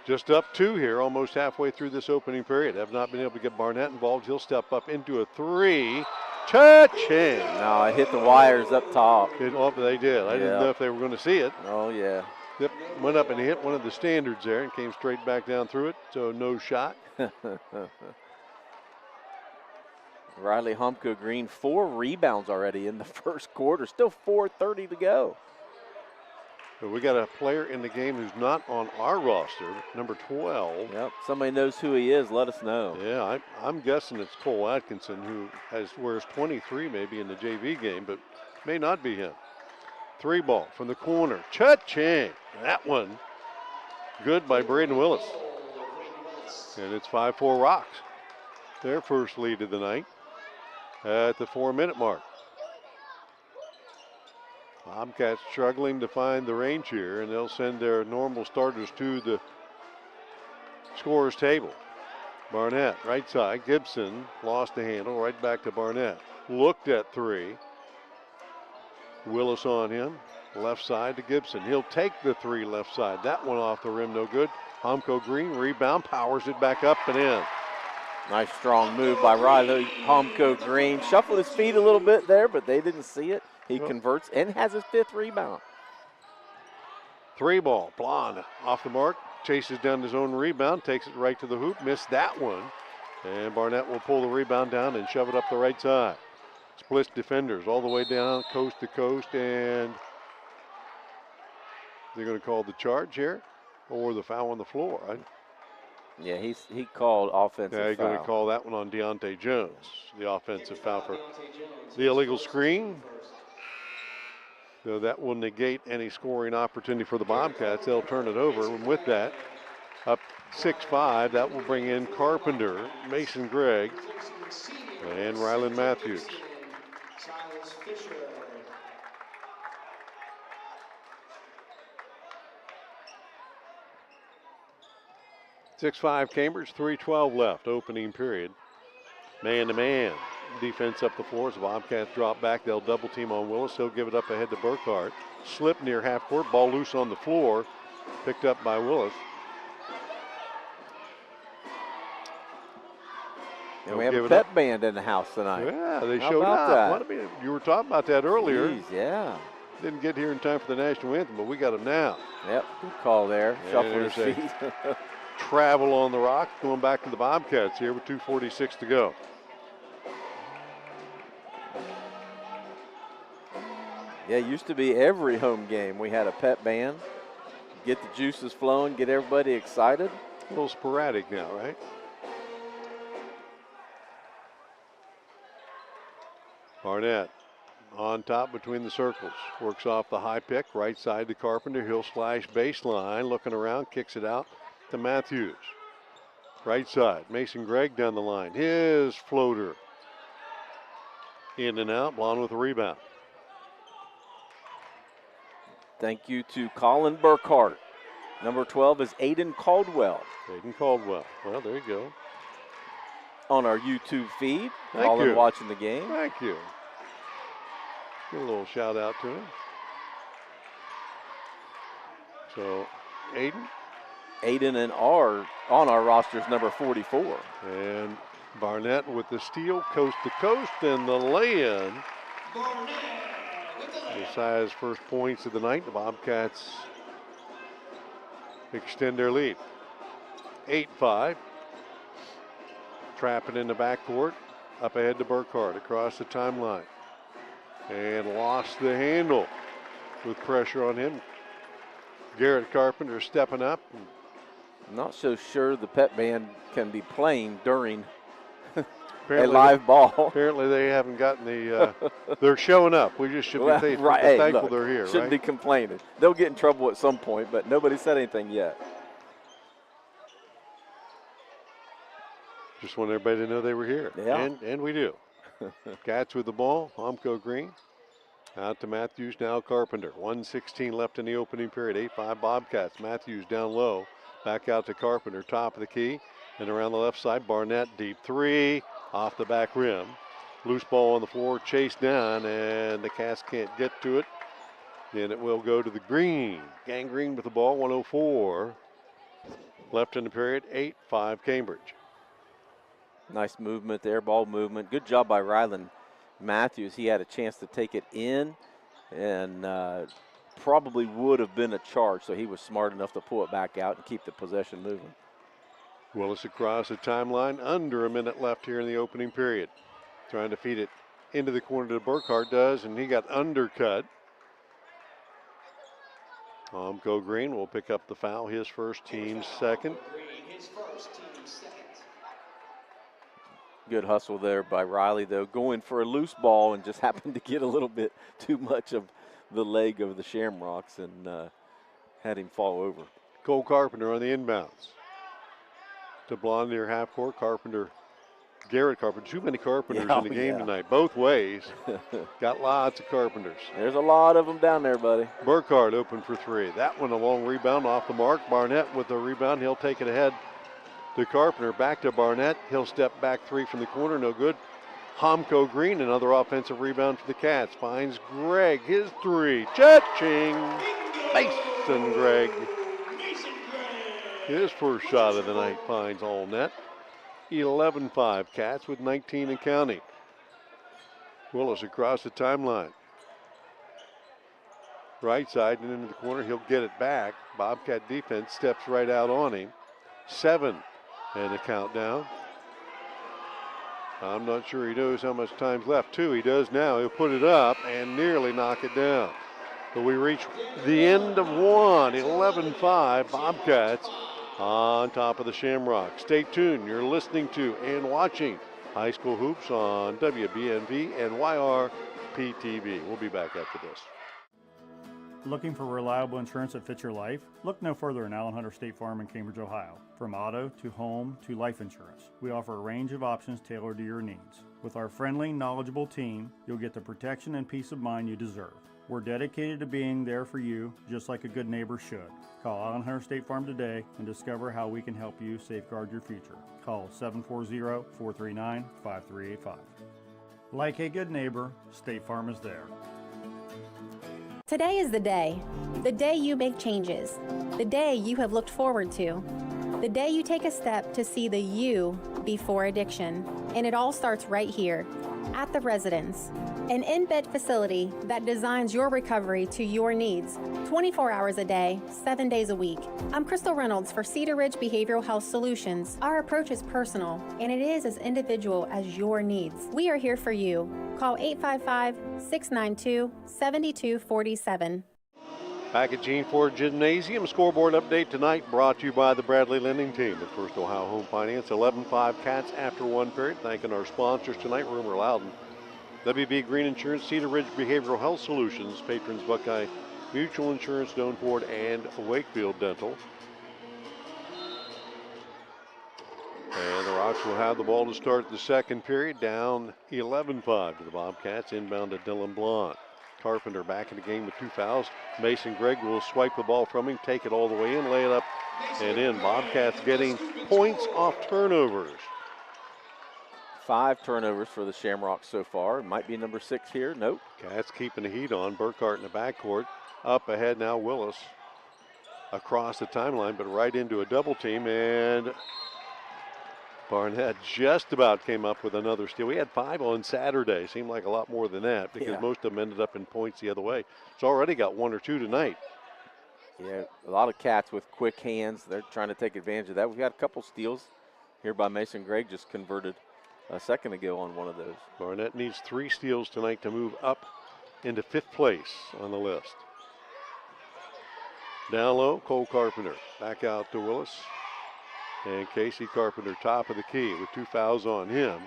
Just up 2 here, almost halfway through this opening period. Have not been able to get Barnett involved. He'll step up into a 3. Cha-ching! No, it hit the wires up top. They did. I didn't know if they were going to see it. Oh, yeah. Yep, went up and hit one of the standards there and came straight back down through it, so no shot. Riley Homco Green, 4 rebounds already in the first quarter. Still 4:30 to go. So we got a player in the game who's not on our roster, number 12. Yep, somebody knows who he is. Let us know. Yeah, I'm guessing it's Cole Atkinson, who wears 23 maybe in the JV game, but may not be him. 3 ball from the corner. Cha-ching! That one good by Braden Willis. And it's 5-4 Rocks. Their first lead of the night at the 4-minute mark. Bobcats struggling to find the range here, and they'll send their normal starters to the scorer's table. Barnett, right side. Gibson lost the handle, right back to Barnett. Looked at 3. Willis on him. Left side to Gibson. He'll take the three left side. That one off the rim, no good. Homko Green rebound, powers it back up and in. Nice strong move by Riley Homko Green. Shuffled his feet a little bit there, but they didn't see it. He converts and has his 5th rebound. 3 ball. Blonde off the mark. Chases down his own rebound. Takes it right to the hoop. Missed that one. And Barnett will pull the rebound down and shove it up the right side. Splits defenders all the way down coast to coast. And they're going to call the charge here or the foul on the floor. Right? Yeah, he called offensive foul. Yeah, he's going to call that one on Deontay Jones. The offensive foul for the illegal screen. So that will negate any scoring opportunity for the Bobcats. They'll turn it over. And with that, up 6-5, that will bring in Carpenter, Mason Gregg, and Rylan Matthews. 6-5 Cambridge, 3:12 left, opening period. Man-to-man defense up the floor as the Bobcats drop back. They'll double team on Willis. He'll give it up ahead to Burkhart. Slip near half court, ball loose on the floor, picked up by Willis. And we have a pep band in the house tonight. Yeah, they How showed about up. You were talking about that earlier. Jeez, yeah. Didn't get here in time for the national anthem, but we got them now. Yep, good call there. Shuffle his feet. Travel on the rock, going back to the Bobcats here with 2:46 to go. Yeah, it used to be every home game we had a pep band. Get the juices flowing, get everybody excited. A little sporadic now, right? Barnett on top between the circles. Works off the high pick, right side to Carpenter. He'll slash baseline, looking around, kicks it out to Matthews. Right side, Mason Gregg down the line. His floater. In and out, Blonde with a rebound. Thank you to Colin Burkhart. Number 12 is Aiden Caldwell. Aiden Caldwell. Well, there you go. On our YouTube feed. Thank Colin you. watching the game. Thank you. Give a little shout out to him. So, Aiden. Aiden and on our roster is number 44. And Barnett with the steal, coast to coast, and the lay-in. Josiah's first points of the night. The Bobcats extend their lead. 8-5. Trapping in the backcourt. Up ahead to Burkhart across the timeline. And lost the handle with pressure on him. Garrett Carpenter stepping up. I'm not so sure the pep band can be playing during a live ball. Apparently they haven't gotten the, they're showing up. We just should be thankful, look, they're here, shouldn't be complaining. They'll get in trouble at some point, but nobody said anything yet. Just want everybody to know they were here. Yeah. And we do. Cats with the ball. Homko Green. Out to Matthews, now Carpenter. 1:16 left in the opening period. 8-5 Bobcats. Matthews down low. Back out to Carpenter, top of the key. And around the left side, Barnett, deep three. Off the back rim. Loose ball on the floor, chased down, and the Cats can't get to it. And it will go to the Green. Gang Green with the ball, 1:04 left in the period. 8-5 Cambridge. Nice movement there, ball movement. Good job by Rylan Matthews. He had a chance to take it in and probably would have been a charge, so he was smart enough to pull it back out and keep the possession moving. Willis across the timeline, under a minute left here in the opening period. Trying to feed it into the corner to Burkhart does, and he got undercut. Homko Green will pick up the foul, his first, team's second. Good hustle there by Riley, though, going for a loose ball and just happened to get a little bit too much of the leg of the Shamrocks and had him fall over. Cole Carpenter on the inbounds. To Blonde near half court. Carpenter, Garrett Carpenter. Too many Carpenters in the game tonight, both ways. Got lots of Carpenters. There's a lot of them down there, buddy. Burkhart open for three. That one a long rebound off the mark. Barnett with the rebound. He'll take it ahead to Carpenter. Back to Barnett. He'll step back three from the corner. No good. Homko Green, another offensive rebound for the Cats. Finds Gregg, his three. Cha-ching! Mason Gregg. His first shot of the night finds all net. 11-5 Cats with 19 and counting. Willis across the timeline. Right side and into the corner. He'll get it back. Bobcat defense steps right out on him. 7 and the countdown. I'm not sure he knows how much time's left. 2, he does now. He'll put it up and nearly knock it down. But we reach the end of 1. 11-5 Bobcats on top of the Shamrocks. Stay tuned. You're listening to and watching High School Hoops on WBNV and YRPTV. We'll be back after this. Looking for reliable insurance that fits your life? Look no further than Allen Hunter State Farm in Cambridge, Ohio. From auto to home to life insurance, we offer a range of options tailored to your needs. With our friendly, knowledgeable team, you'll get the protection and peace of mind you deserve. We're dedicated to being there for you, just like a good neighbor should. Call Allen Hunter State Farm today and discover how we can help you safeguard your future. Call 740-439-5385. Like a good neighbor, State Farm is there. Today is the day you make changes, the day you have looked forward to, the day you take a step to see the you before addiction. And it all starts right here, at the Residence, an in-bed facility that designs your recovery to your needs, 24 hours a day, 7 days a week. I'm Crystal Reynolds for Cedar Ridge Behavioral Health Solutions. Our approach is personal, and it is as individual as your needs. We are here for you. Call 855-692-7247. Back at Gene Ford Gymnasium, scoreboard update tonight brought to you by the Bradley Lending Team at First Ohio Home Finance. 11-5 Cats after 1 period. Thanking our sponsors tonight, Rumor Loudon, WB Green Insurance, Cedar Ridge Behavioral Health Solutions, Patrons Buckeye Mutual Insurance, Stone Ford, and Wakefield Dental. And the Rocks will have the ball to start the second period, down 11-5 to the Bobcats, inbound to Dylan Blond. Carpenter back in the game with 2 fouls. Mason Gregg will swipe the ball from him, take it all the way in, lay it up and in. Bobcats getting points off turnovers. 5 turnovers for the Shamrocks so far. Might be number 6 here. Nope. Cats keeping the heat on. Burkhart in the backcourt. Up ahead now, Willis across the timeline, but right into a double team, and Barnett just about came up with another steal. We had 5 on Saturday. Seemed like a lot more than that because most of them ended up in points the other way. It's already got 1 or 2 tonight. Yeah, a lot of Cats with quick hands. They're trying to take advantage of that. We've got a couple steals here by Mason Gregg, just converted a second ago on one of those. Barnett needs 3 steals tonight to move up into 5th place on the list. Down low, Cole Carpenter. Back out to Willis. And Casey Carpenter, top of the key with 2 fouls on him.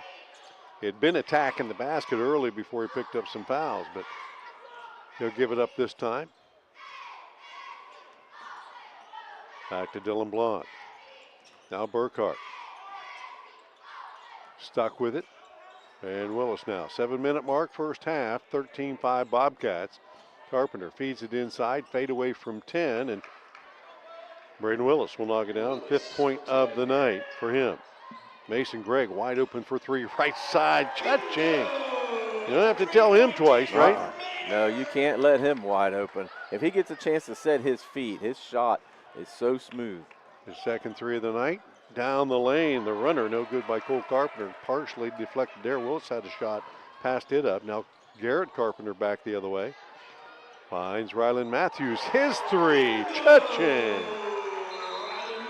He had been attacking the basket early before he picked up some fouls, but he'll give it up this time. Back to Dylan Blond. Now Burkhart. Stuck with it. And Willis now. 7-minute mark, first half. 13-5 Bobcats. Carpenter feeds it inside. Fade away from 10. And Braden Willis will knock it down. 5th point of the night for him. Mason Gregg wide open for 3. Right side. Cha-ching. You don't have to tell him twice, right? No, you can't let him wide open. If he gets a chance to set his feet, his shot is so smooth. His second 3 of the night. Down the lane, the runner, no good by Cole Carpenter. Partially deflected there. Willis had a shot, passed it up. Now Garrett Carpenter back the other way. Finds Rylan Matthews, his 3, cha-ching.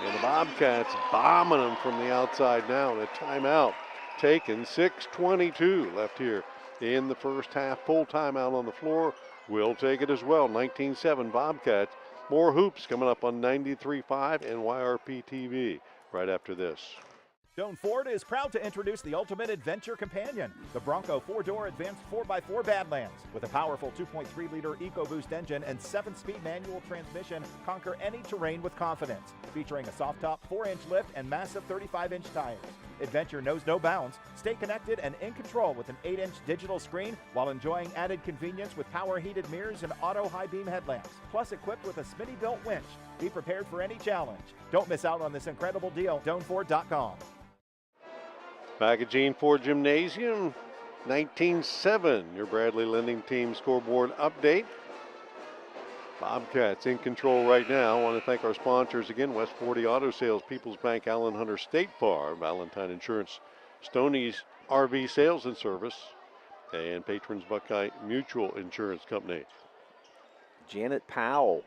And the Bobcats bombing them from the outside now. And a timeout taken, 6:22 left here in the first half. Full timeout on the floor. We'll take it as well, 19-7 Bobcats. More hoops coming up on 93.5 and YRP-TV right after this. Stone Ford is proud to introduce the ultimate adventure companion, the Bronco 4-door advanced 4x4 Badlands. With a powerful 2.3-liter EcoBoost engine and 7-speed manual transmission, conquer any terrain with confidence. Featuring a soft top 4-inch lift and massive 35-inch tires. Adventure knows no bounds. Stay connected and in control with an 8-inch digital screen while enjoying added convenience with power heated mirrors and auto high beam headlamps. Plus equipped with a Smitty built winch. Be prepared for any challenge. Don't miss out on this incredible deal. StoneFord.com. Back at Gene Ford Gymnasium, 19-7, your Bradley Lending Team scoreboard update. Bobcats in control right now. I want to thank our sponsors again, West 40 Auto Sales, People's Bank, Allen Hunter State Farm, Valentine Insurance, Stoney's RV Sales and Service, and Patrons Buckeye Mutual Insurance Company. Janet Powell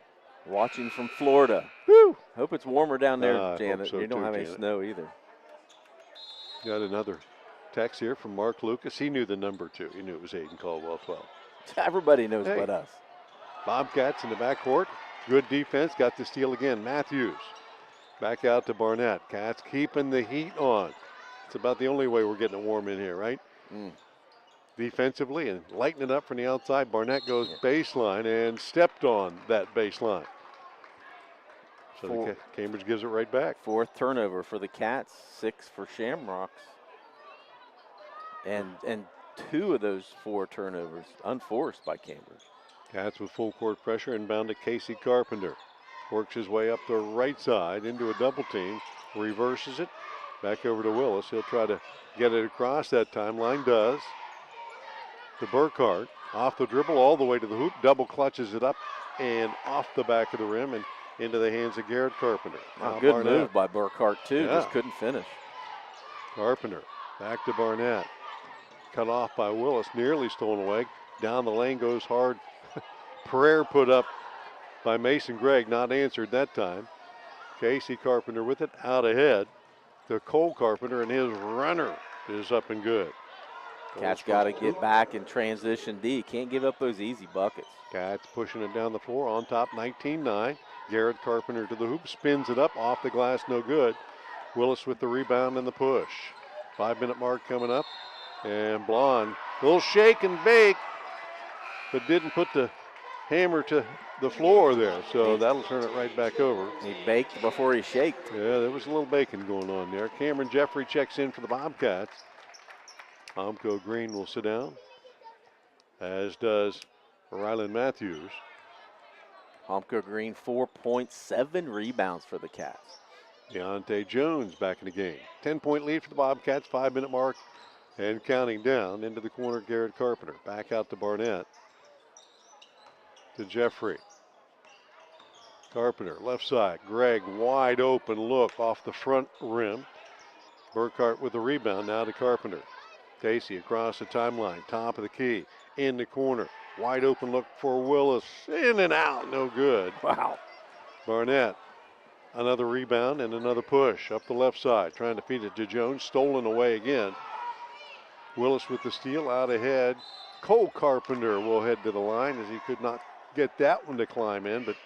watching from Florida. Woo! Hope it's warmer down there, Janet. So you don't too, have any Janet. snow either. Got another text here from Mark Lucas. He knew the number 2. He knew it was Aiden Caldwell 12. Everybody knows but us. Bobcats in the backcourt. Good defense. Got the steal again. Matthews back out to Barnett. Cats keeping the heat on. It's about the only way we're getting it warm in here, right? Defensively and lighting it up from the outside. Barnett goes baseline and stepped on that baseline. So Cambridge gives it right back. 4th turnover for the Cats, 6 for Shamrocks. And 2 of those 4 turnovers unforced by Cambridge. Cats with full court pressure, inbound to Casey Carpenter. Works his way up the right side into a double team, reverses it, back over to Willis. He'll try to get it across that timeline, does. To Burkhart, off the dribble all the way to the hoop, double clutches it up and off the back of the rim and into the hands of Garrett Carpenter. Good Barnett. move by Burkhart too, just couldn't finish. Carpenter back to Barnett. Cut off by Willis, nearly stolen away. Down the lane goes hard. Prayer put up by Mason Gregg, not answered that time. Casey Carpenter with it, out ahead to Cole Carpenter, and his runner is up and good. Cats got to get back in transition D. Can't give up those easy buckets. Cats pushing it down the floor on top, 19-9. Garrett Carpenter to the hoop, spins it up, off the glass, no good. Willis with the rebound and the push. 5-minute mark coming up, and Blonde will shake and bake, but didn't put the hammer to the floor there, so that'll turn it right back over. He baked before he shaked. Yeah, there was a little baking going on there. Cameron Jeffrey checks in for the Bobcats. Omco Green will sit down, as does Rylan Matthews. Omco Green, 4.7 rebounds for the Cats. Deontay Jones back in the game. 10-point lead for the Bobcats, 5-minute mark, and counting down. Into the corner, Garrett Carpenter. Back out to Barnett. To Jeffrey. Carpenter, left side. Gregg, wide open look off the front rim. Burkhart with the rebound, now to Carpenter. Casey across the timeline, top of the key, in the corner. Wide open look for Willis, in and out, no good. Wow. Barnett, another rebound and another push up the left side, trying to feed it to Jones, stolen away again. Willis with the steal, out ahead. Cole Carpenter will head to the line as he could not get that one to climb in, but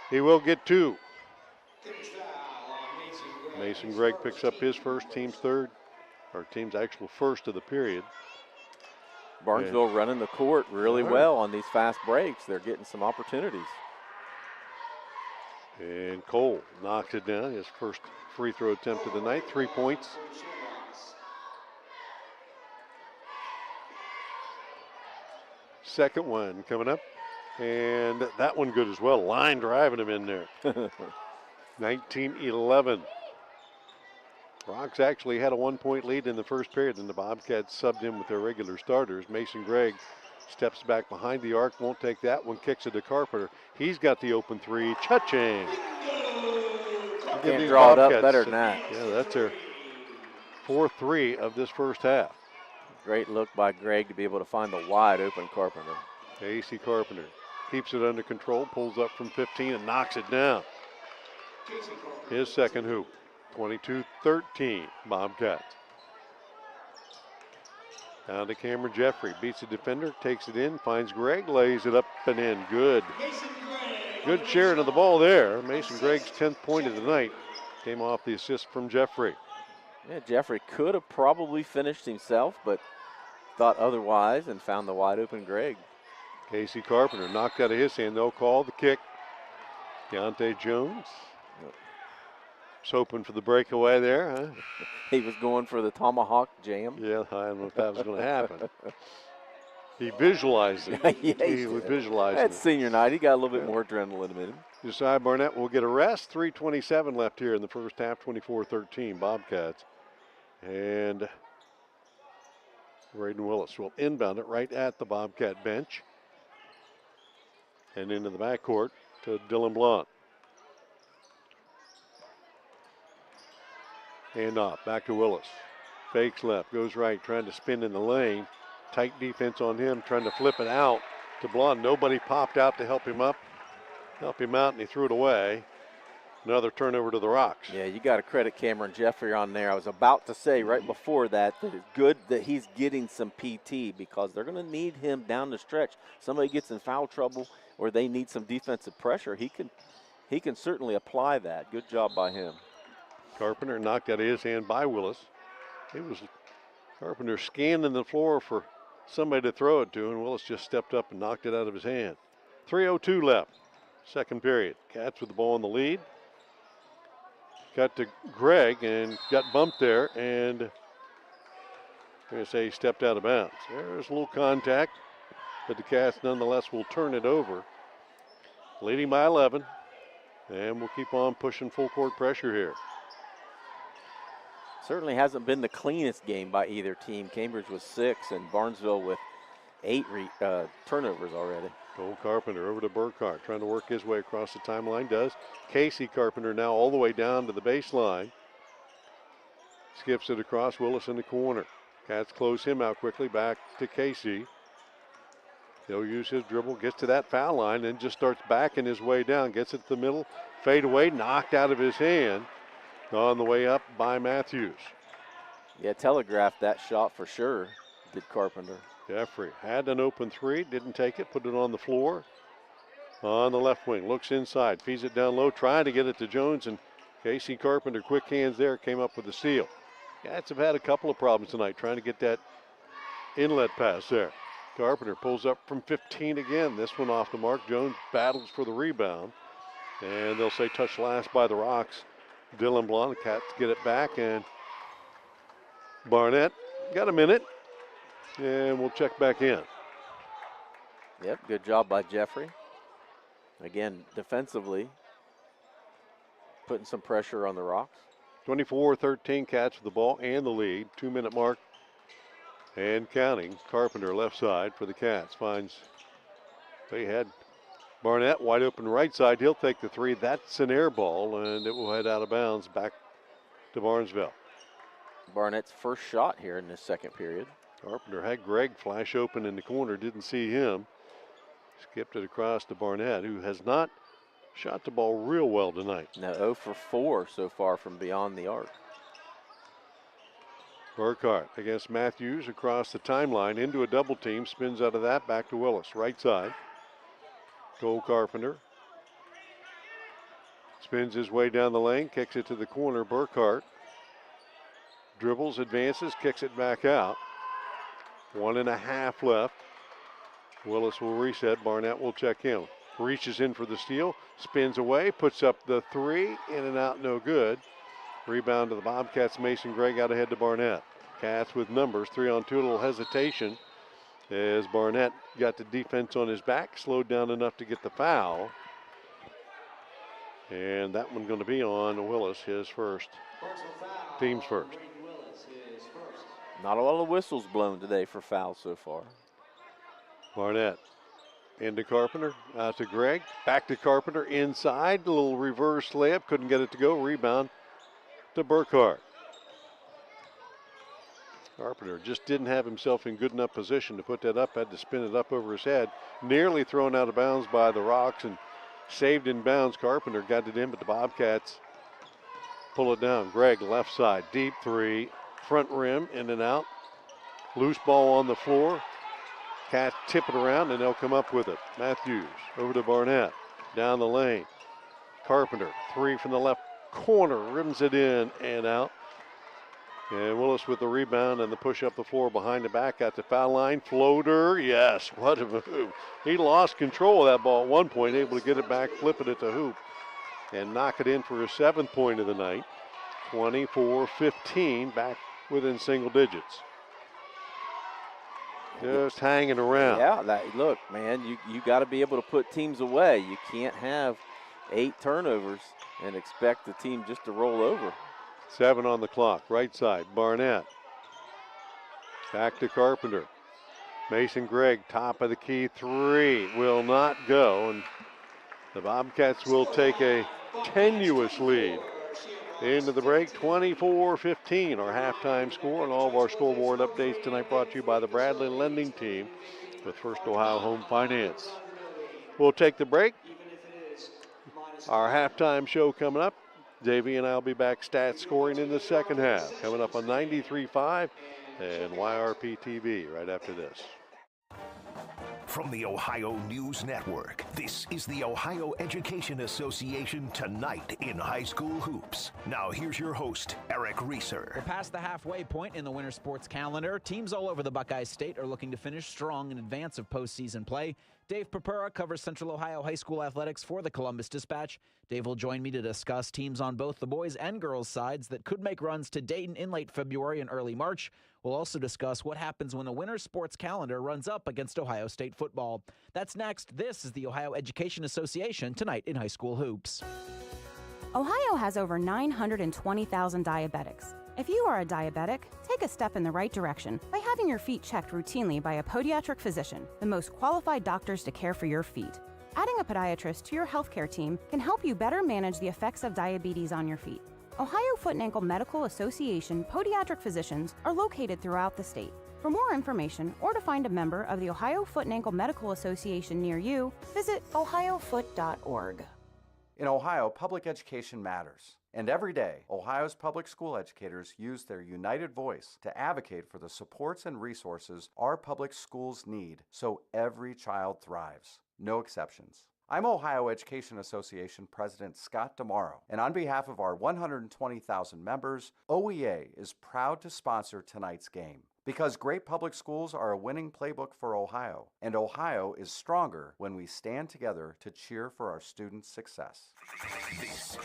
he will get 2. Mason Gregg picks up his first, team's third, or team's actual first of the period. Barnesville running the court really well on these fast breaks. They're getting some opportunities. And Cole knocks it down, his first free throw attempt of the night, 3 points. Second one coming up, and that one good as well. Line driving him in there. 19-11. Rocks actually had a 1-point lead in the first period, and the Bobcats subbed in with their regular starters. Mason Gregg steps back behind the arc, won't take that one, kicks it to Carpenter. He's got the open 3, cha-ching. Can't draw it up better than that. Yeah, that's their 4-3 of this first half. Great look by Gregg to be able to find the wide open Carpenter. AC Carpenter keeps it under control, pulls up from 15 and knocks it down. His second hoop, 22-13, Bobcats. Down to Cameron Jeffrey, beats the defender, takes it in, finds Gregg, lays it up and in, good. Good sharing of the ball there. Mason Gregg's 10th point of the night came off the assist from Jeffrey. Yeah, Jeffrey could have probably finished himself, but thought otherwise and found the wide open Gregg. Casey Carpenter knocked out of his hand, no call, the kick. Deontay Jones. Was hoping for the breakaway there, huh? He was going for the tomahawk jam. Yeah, I don't know if that was going to happen. He visualized it. He visualized it. That's senior night. He got a little bit more adrenaline in him. Josiah Barnett will get a rest. 3:27 left here in the first half, 24-13 Bobcats. And Braden Willis will inbound it right at the Bobcat bench. And into the backcourt to Dylan Blunt. Hand off, back to Willis. Fakes left, goes right, trying to spin in the lane. Tight defense on him, trying to flip it out to Blunt. Nobody popped out to help him out, and he threw it away. Another turnover to the Rocks. Yeah, you got to credit Cameron Jeffrey on there. I was about to say right before that it's good that he's getting some PT because they're going to need him down the stretch. Somebody gets in foul trouble or they need some defensive pressure. He can certainly apply that. Good job by him. Carpenter knocked out of his hand by Willis. It was Carpenter scanning the floor for somebody to throw it to, and Willis just stepped up and knocked it out of his hand. 3:02 left, second period. Cats with the ball in the lead. Got to Greg and got bumped there, and I'm going to say he stepped out of bounds. There's a little contact, but the Cats nonetheless will turn it over. Leading by 11, and we'll keep on pushing full court pressure here. Certainly hasn't been the cleanest game by either team. Cambridge with 6 and Barnesville with 8 turnovers already. Cole Carpenter over to Burkhart, trying to work his way across the timeline. Does Casey Carpenter now all the way down to the baseline. Skips it across, Willis in the corner. Cats close him out quickly, back to Casey. He'll use his dribble, gets to that foul line, and just starts backing his way down. Gets it to the middle, fade away, knocked out of his hand. On the way up by Matthews. Yeah, telegraphed that shot for sure, did Carpenter. Jeffrey had an open three, didn't take it, put it on the floor. On the left wing, looks inside, feeds it down low, trying to get it to Jones, and Casey Carpenter, quick hands there, came up with the steal. Cats have had a couple of problems tonight trying to get that inlet pass there. Carpenter pulls up from 15 again, this one off the mark. Jones battles for the rebound, and they'll say touch last by the Rocks. Dylan Blunt, the Cats get it back, and Barnett got a minute, and we'll check back in. Yep, good job by Jeffrey. Again, defensively, putting some pressure on the Rocks. 24-13, Cats with the ball and the lead. 2-minute mark and counting. Carpenter left side for the Cats. Finds they had Barnett wide open right side. He'll take the three. That's an air ball, and it will head out of bounds back to Barnesville. Barnett's first shot here in this second period. Carpenter had Greg flash open in the corner, didn't see him. Skipped it across to Barnett, who has not shot the ball real well tonight. No, 0 for 4 so far from beyond the arc. Burkhart against Matthews across the timeline into a double team. Spins out of that, back to Willis, right side. Cole Carpenter spins his way down the lane, kicks it to the corner. Burkhart dribbles, advances, kicks it back out. 1.5 left. Willis will reset. Barnett will check in. Reaches in for the steal, spins away, puts up the three, in and out, no good. Rebound to the Bobcats. Mason Gregg out ahead to Barnett. Cats with numbers, 3-on-2, a little hesitation as Barnett got the defense on his back, slowed down enough to get the foul. And that one going to be on Willis, his first, team's first. Not a lot of whistles blown today for fouls so far. Barnett into Carpenter, out to Gregg, back to Carpenter, inside, a little reverse layup, couldn't get it to go, rebound to Burkhart. Carpenter just didn't have himself in good enough position to put that up, had to spin it up over his head. Nearly thrown out of bounds by the Rocks and saved in bounds. Carpenter got it in, but the Bobcats pull it down. Gregg left side, deep three, front rim, in and out. Loose ball on the floor. Cats tip it around and they'll come up with it. Matthews over to Barnett, down the lane. Carpenter, three from the left corner, rims it in and out. And Willis with the rebound and the push up the floor behind the back at the foul line. Floater, yes, what a move. He lost control of that ball at one point, able to get it back, flip it at the hoop, and knock it in for his 7th point of the night. 24-15, back within single digits. Just hanging around. Yeah, look, man, you got to be able to put teams away. You can't have 8 turnovers and expect the team just to roll over. 7 on the clock, right side, Barnett. Back to Carpenter. Mason Gregg, top of the key, three will not go, and the Bobcats will take a tenuous lead into the break. 24-15, our halftime score, and all of our scoreboard updates tonight brought to you by the Bradley Lending Team with First Ohio Home Finance. We'll take the break. Our halftime show coming up. Davey and I will be back stat scoring in the second half. Coming up on 93.5 and YRP TV right after this. From the Ohio News Network, this is the Ohio Education Association Tonight in High School Hoops. Now here's your host, Eric Reeser. We're past the halfway point in the winter sports calendar. Teams all over the Buckeye State are looking to finish strong in advance of postseason play. Dave Purpura covers Central Ohio High School athletics for the Columbus Dispatch. Dave will join me to discuss teams on both the boys and girls sides that could make runs to Dayton in late February and early March. We'll also discuss what happens when the winter sports calendar runs up against Ohio State football. That's next. This is the Ohio Education Association Tonight in High School Hoops. Ohio has over 920,000 diabetics. If you are a diabetic, take a step in the right direction by having your feet checked routinely by a podiatric physician, the most qualified doctors to care for your feet. Adding a podiatrist to your healthcare team can help you better manage the effects of diabetes on your feet. Ohio Foot and Ankle Medical Association podiatric physicians are located throughout the state. For more information or to find a member of the Ohio Foot and Ankle Medical Association near you, visit ohiofoot.org. In Ohio, public education matters. And every day, Ohio's public school educators use their united voice to advocate for the supports and resources our public schools need so every child thrives. No exceptions. I'm Ohio Education Association President Scott Demaro, and on behalf of our 120,000 members, OEA is proud to sponsor tonight's game. Because great public schools are a winning playbook for Ohio, and Ohio is stronger when we stand together to cheer for our students' success. This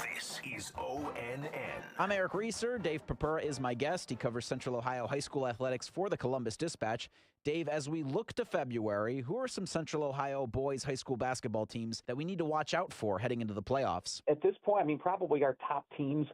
is ONN. I'm Eric Reeser. Dave Purpura is my guest. He covers Central Ohio High School athletics for the Columbus Dispatch. Dave, as we look to February, who are some Central Ohio boys high school basketball teams that we need to watch out for heading into the playoffs? At this point, I mean, probably our top teams,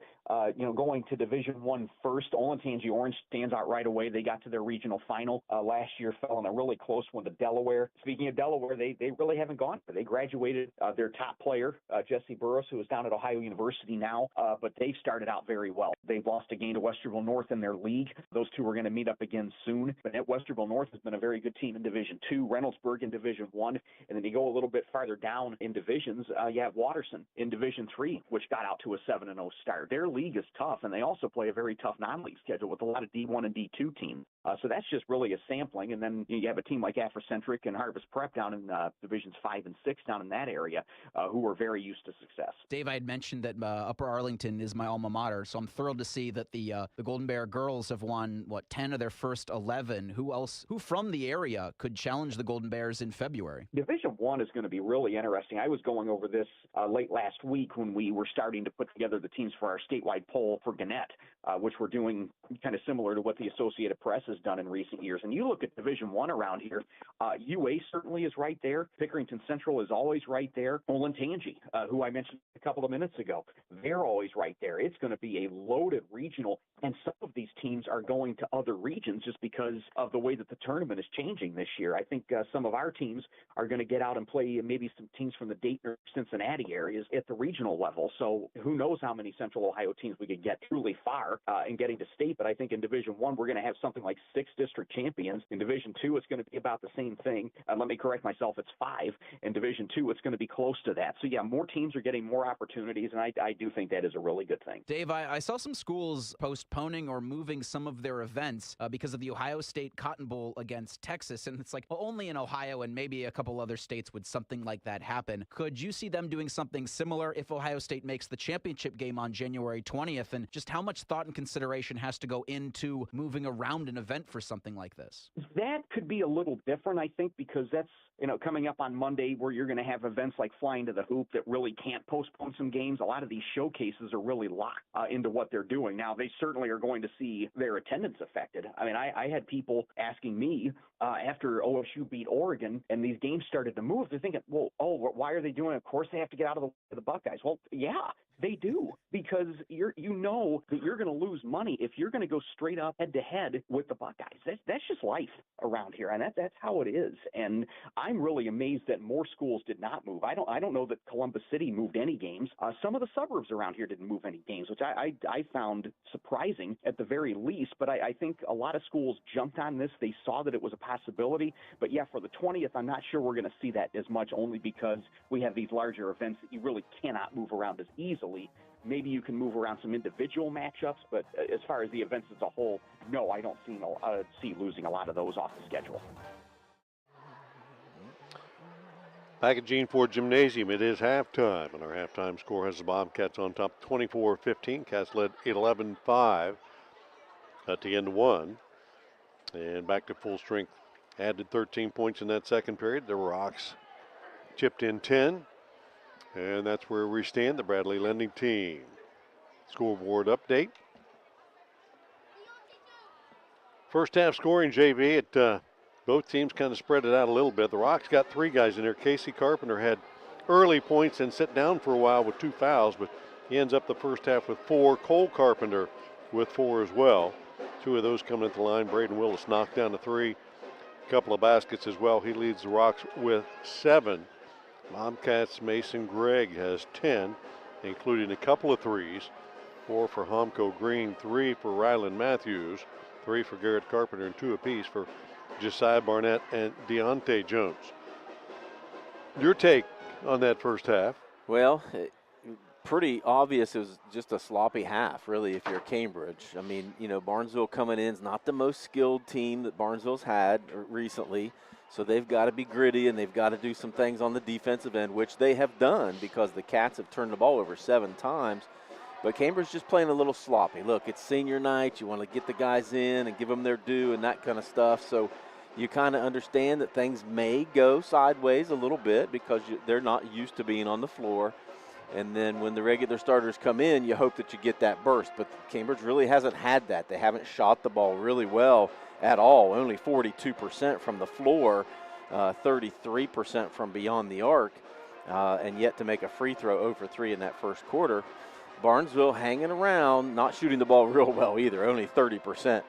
going to Division I first. Olentangy Orange stands out right away. They got to their regional final last year, fell in a really close one to Delaware. Speaking of Delaware, they really haven't gone. They graduated their top player, Jesse Burris, who is down at Ohio University now, but they've started out very well. They've lost a game to Westerville North in their league. Those two are going to meet up again soon. But at Westerville North has been a very good team in Division II, Reynoldsburg in Division I, and then you go a little bit farther down in divisions, you have Watterson in Division III, which got out to a 7-0 start. Their league is tough, and they also play a very tough non-league schedule with a lot of D1 and D2 teams. So that's just really a sampling. And then you have a team like Afrocentric and Harvest Prep down in Divisions 5 and 6 down in that area who are very used to success. Dave, I had mentioned that Upper Arlington is my alma mater, so I'm thrilled to see that the Golden Bear girls have won, 10 of their first 11. Who from the area could challenge the Golden Bears in February? Division I is going to be really interesting. I was going over this late last week when we were starting to put together the teams for our statewide poll for Gannett, which we're doing kind of similar to what the Associated Press has done in recent years. And you look at Division I around here, UA certainly is right there. Pickerington Central is always right there. Olentangy, who I mentioned a couple of minutes ago, they're always right there. It's going to be a loaded regional, and some of these teams are going to other regions just because of the way that the tournament is changing this year. I think some of our teams are going to get out and play maybe some teams from the Dayton or Cincinnati areas at the regional level. So who knows how many Central Ohio teams we could get truly far in getting to state. But I think in Division I, we're going to have something like 6 district champions. In Division II, it's going to be about the same thing. Let me correct myself, it's 5. In Division II, it's going to be close to that. So yeah, more teams are getting more opportunities, and I do think that is a really good thing. Dave, I saw some schools postponing or moving some of their events because of the Ohio State Cotton Bowl against Texas, and it's like, well, only in Ohio and maybe a couple other states would something like that happen. Could you see them doing something similar if Ohio State makes the championship game on January 20th, and just how much thought and consideration has to go into moving around an event for something like this? That could be a little different, I think, because that's, coming up on Monday where you're going to have events like Flying to the Hoop that really can't postpone some games. A lot of these showcases are really locked into what they're doing. Now, they certainly are going to see their attendance affected. I mean, I had people asking me after OSU beat Oregon and these games started to move, they're thinking, why are they doing it? Of course they have to get out of the Buckeyes. Well, yeah. They do, because you know that you're going to lose money if you're going to go straight up head-to-head with the Buckeyes. That's just life around here, and that's how it is. And I'm really amazed that more schools did not move. I don't know that Columbus City moved any games. Some of the suburbs around here didn't move any games, which I found surprising at the very least. But I think a lot of schools jumped on this. They saw that it was a possibility. But yeah, for the 20th, I'm not sure we're going to see that as much, only because we have these larger events that you really cannot move around as easily. Maybe you can move around some individual matchups, but as far as the events as a whole, no, I don't see losing a lot of those off the schedule. Back at Gene Ford Gymnasium, it is halftime, and our halftime score has the Bobcats on top 24-15. Cats led 11-5 at the end of one. And back to full strength, added 13 points in that second period. The Rocks chipped in 10. And that's where we stand, the Bradley Lending team. Scoreboard update. First half scoring, JV, both teams kind of spread it out a little bit. The Rocks got 3 guys in there. Casey Carpenter had early points and sit down for a while with 2 fouls, but he ends up the first half with 4. Cole Carpenter with 4 as well. 2 of those coming at the line. Braden Willis knocked down the 3. A couple of baskets as well. He leads the Rocks with 7. Bobcats' Mason Gregg has 10, including a couple of threes. 4 for Homko Green, 3 for Ryland Matthews, 3 for Garrett Carpenter, and 2 apiece for Josiah Barnett and Deontay Jones. Your take on that first half? Well, pretty obvious it was just a sloppy half, really, if you're Cambridge. I mean, Barnesville coming in is not the most skilled team that Barnesville's had recently. So they've got to be gritty, and they've got to do some things on the defensive end, which they have done because the Cats have turned the ball over 7 times. But Cambridge just playing a little sloppy. Look, it's senior night. You want to get the guys in and give them their due and that kind of stuff. So you kind of understand that things may go sideways a little bit because they're not used to being on the floor. And then when the regular starters come in, you hope that you get that burst. But Cambridge really hasn't had that. They haven't shot the ball really well at all. Only 42% from the floor, 33% from beyond the arc, and yet to make a free throw 0 for 3 in that first quarter. Barnesville hanging around, not shooting the ball real well either, only 30%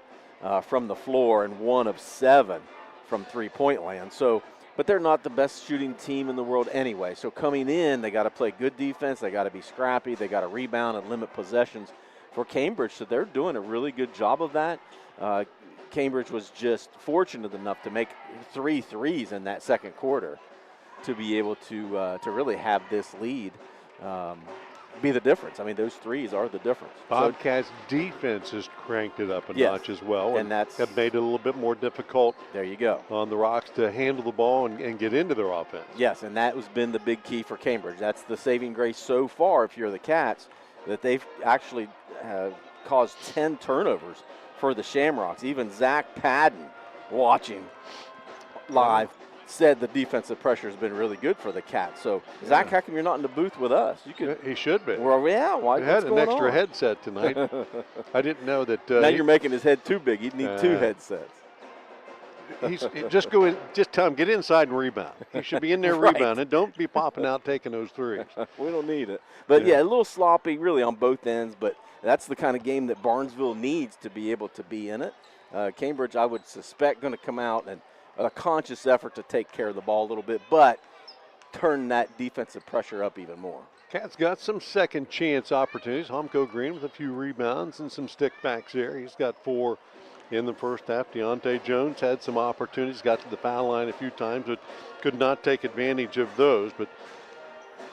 from the floor and 1 of 7 from three-point land. So, but they're not the best shooting team in the world anyway. So coming in, they got to play good defense, they got to be scrappy, they got to rebound and limit possessions for Cambridge. So they're doing a really good job of that. Cambridge was just fortunate enough to make 3 threes in that second quarter to be able to really have this lead be the difference. I mean, those threes are the difference. Bobcats defense has cranked it up a notch as well, and that's have made it a little bit more difficult. There you go. On the Rocks to handle the ball and get into their offense. Yes, and that has been the big key for Cambridge. That's the saving grace so far. If you're the Cats, that they've actually caused 10 turnovers for the Shamrocks. Even Zach Padden, watching live, said the defensive pressure has been really good for the Cats. So, Zach, how come you're not in the booth with us? You could. He should be. Well, yeah. Why? He had an extra headset tonight. I didn't know that. Now you're making his head too big. He'd need 2 headsets. Just go in. Just tell him get inside and rebound. He should be in there rebounding. Don't be popping out taking those threes. We don't need it. But yeah, a little sloppy really on both ends. But that's the kind of game that Barnesville needs to be able to be in it. Cambridge, I would suspect, going to come out and a conscious effort to take care of the ball a little bit, but turn that defensive pressure up even more. Cats got some second chance opportunities. Homko Green with a few rebounds and some stick backs there. He's got 4 in the first half. Deontay Jones had some opportunities, got to the foul line a few times, but could not take advantage of those. But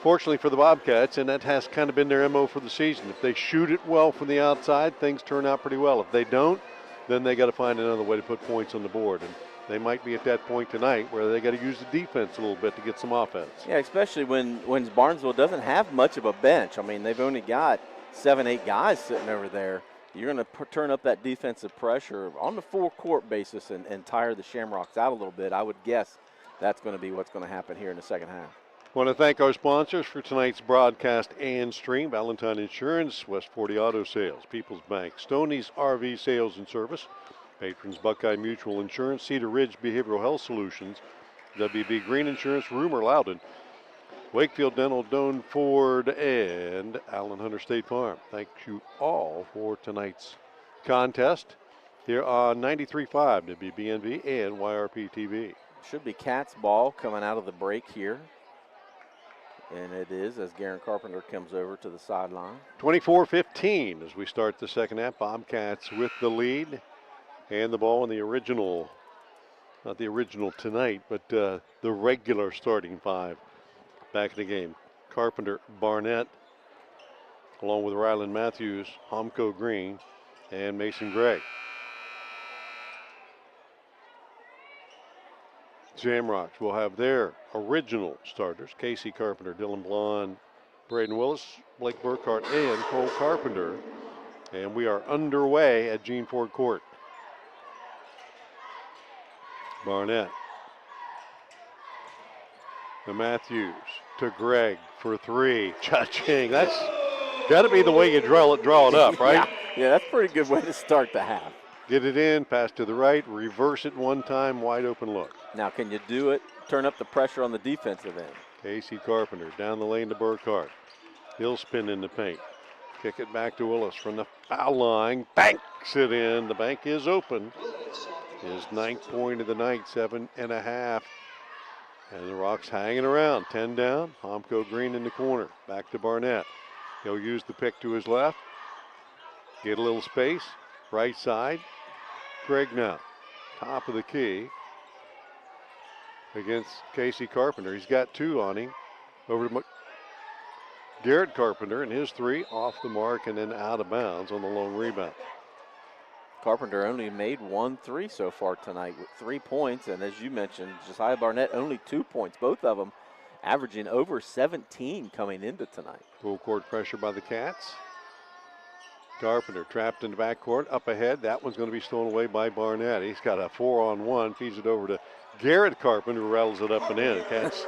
fortunately for the Bobcats, and that has kind of been their MO for the season, if they shoot it well from the outside, things turn out pretty well. If they don't, then they got to find another way to put points on the board. And they might be at that point tonight where they got to use the defense a little bit to get some offense. Yeah, especially when Barnesville doesn't have much of a bench. I mean, they've only got 7-8 guys sitting over there. You're going to turn up that defensive pressure on the full-court basis and tire the Shamrocks out a little bit. I would guess that's going to be what's going to happen here in the second half. I want to thank our sponsors for tonight's broadcast and stream: Valentine Insurance, West 40 Auto Sales, People's Bank, Stoney's RV Sales and Service, Patrons Buckeye Mutual Insurance, Cedar Ridge Behavioral Health Solutions, WB Green Insurance, Rumor Loudon, Wakefield Dental, Doan Ford, and Allen Hunter State Farm. Thank you all for tonight's contest here on 93.5 WBNV and YRP TV. Should be Cats ball coming out of the break here. And it is as Garen Carpenter comes over to the sideline. 24-15 as we start the second half. Bobcats with the lead. And the ball in the original, not the original tonight, but the regular starting five back in the game. Carpenter, Barnett, along with Ryland Matthews, Homko Green, and Mason Gregg. Shamrocks will have their original starters: Casey Carpenter, Dylan Blond, Braden Willis, Blake Burkhart, and Cole Carpenter. And we are underway at Gene Ford Court. Barnett to Matthews, to Gregg for three. Cha-ching. That's got to be the way you draw it up, right? Yeah, that's a pretty good way to start the half. Get it in, pass to the right, reverse it one time, wide open look. Now, can you do it? Turn up the pressure on the defensive end. Casey Carpenter down the lane to Burkhart. He'll spin in the paint. Kick it back to Willis from the foul line. Banks it in. The bank is open. His 9th point of the night, 7.5. And the Rocks hanging around, 10 down. Homko Green in the corner. Back to Barnett. He'll use the pick to his left. Get a little space. Right side. Gregg now. Top of the key against Casey Carpenter. He's got two on him. Over to Garrett Carpenter, and his three off the mark and then out of bounds on the long rebound. Carpenter only made 1-3 so far tonight with 3 points, and as you mentioned, Josiah Barnett only 2 points, both of them averaging over 17 coming into tonight. Full court pressure by the Cats. Carpenter trapped in the backcourt, up ahead. That one's going to be stolen away by Barnett. He's got a 4-on-1, feeds it over to Garrett Carpenter, who rattles it up and in. Cats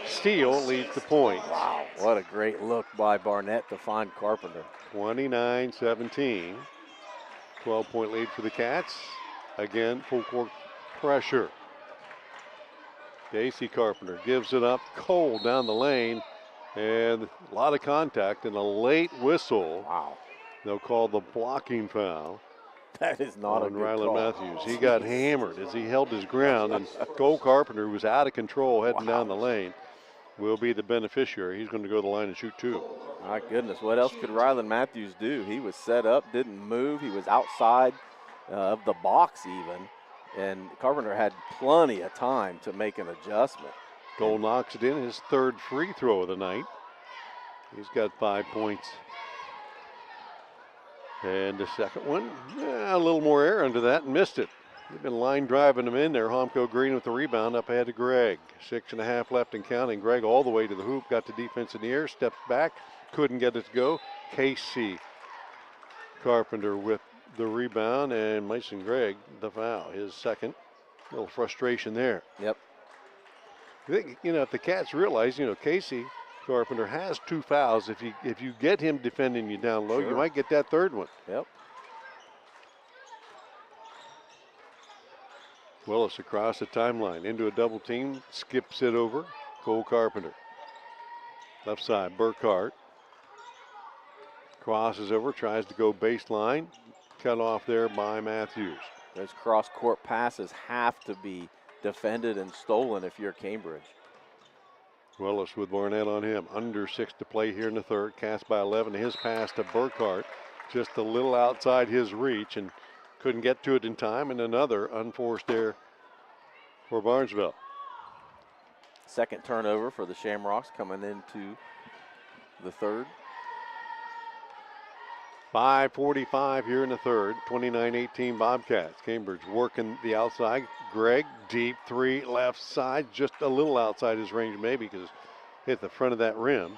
steal, leads the point. Wow, what a great look by Barnett to find Carpenter. 29-17. 12-point lead for the Cats. Again, full court pressure. Casey Carpenter gives it up. Cole down the lane. And a lot of contact and a late whistle. Wow. They'll call the blocking foul. That is not a good Ryland call. Matthews. He got hammered as he held his ground. And Cole Carpenter, who was out of control heading down the lane, will be the beneficiary. He's going to go to the line and shoot two. My goodness, what else could Ryland Matthews do? He was set up, didn't move. He was outside of the box even. And Carpenter had plenty of time to make an adjustment. Cole knocks it in, his third free throw of the night. He's got 5 points. And the second one, a little more air under that and missed it. They've been line driving him in there. Homko Green with the rebound up ahead to Gregg. 6.5 left and counting. Gregg all the way to the hoop, got the defense in the air, steps back, couldn't get it to go. Casey Carpenter with the rebound, and Mason Gregg the foul, his second. A little frustration there. Yep. I think, if the Cats realize, Casey Carpenter has 2 fouls. If you get him defending you down low, Sure. you might get that third one. Yep. Willis across the timeline into a double team, skips it over. Cole Carpenter. Left side, Burkhart. Crosses over, tries to go baseline. Cut off there by Matthews. Those cross-court passes have to be defended and stolen if you're Cambridge. Willis with Barnett on him. Under 6 to play here in the third. Cast by 11. His pass to Burkhart. Just a little outside his reach and couldn't get to it in time. And another unforced error for Barnesville. Second turnover for the Shamrocks coming into the third. 5:45 here in the third. 29-18 Bobcats. Cambridge working the outside. Gregg, deep three, left side. Just a little outside his range maybe because hit the front of that rim.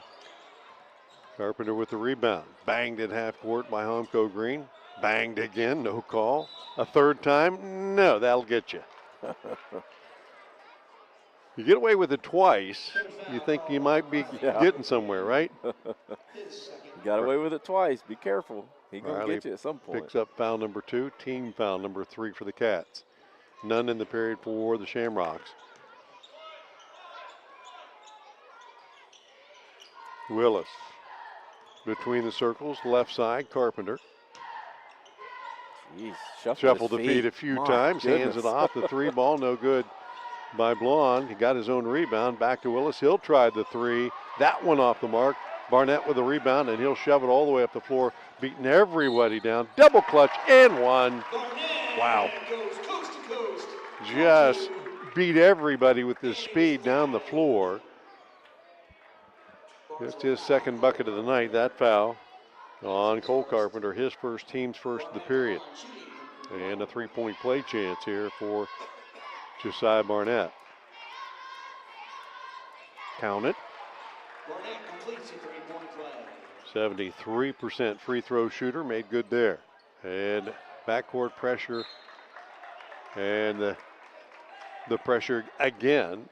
Carpenter with the rebound. Banged at half court by Homko Green. Banged again, no call. A third time, no, that'll get you. You get away with it twice, you think you might be getting somewhere, right? You got away with it twice. Be careful. He's going to get you at some point. Picks up foul number 2, team foul number 3 for the Cats. None in the period for the Shamrocks. Willis. Between the circles, left side, Carpenter. Jeez, Shuffled the feet a few times, hands it off. The three ball, no good by Blonde. He got his own rebound. Back to Willis. He'll try the three. That one off the mark. Barnett with a rebound, and he'll shove it all the way up the floor, beating everybody down. Double clutch and one. Wow. Just beat everybody with his speed down the floor. Just his second bucket of the night, that foul on Cole Carpenter, his first, team's first of the period. And a three-point play chance here for Josiah Barnett. Count it. 73% free throw shooter, made good there. And backcourt pressure, and the pressure again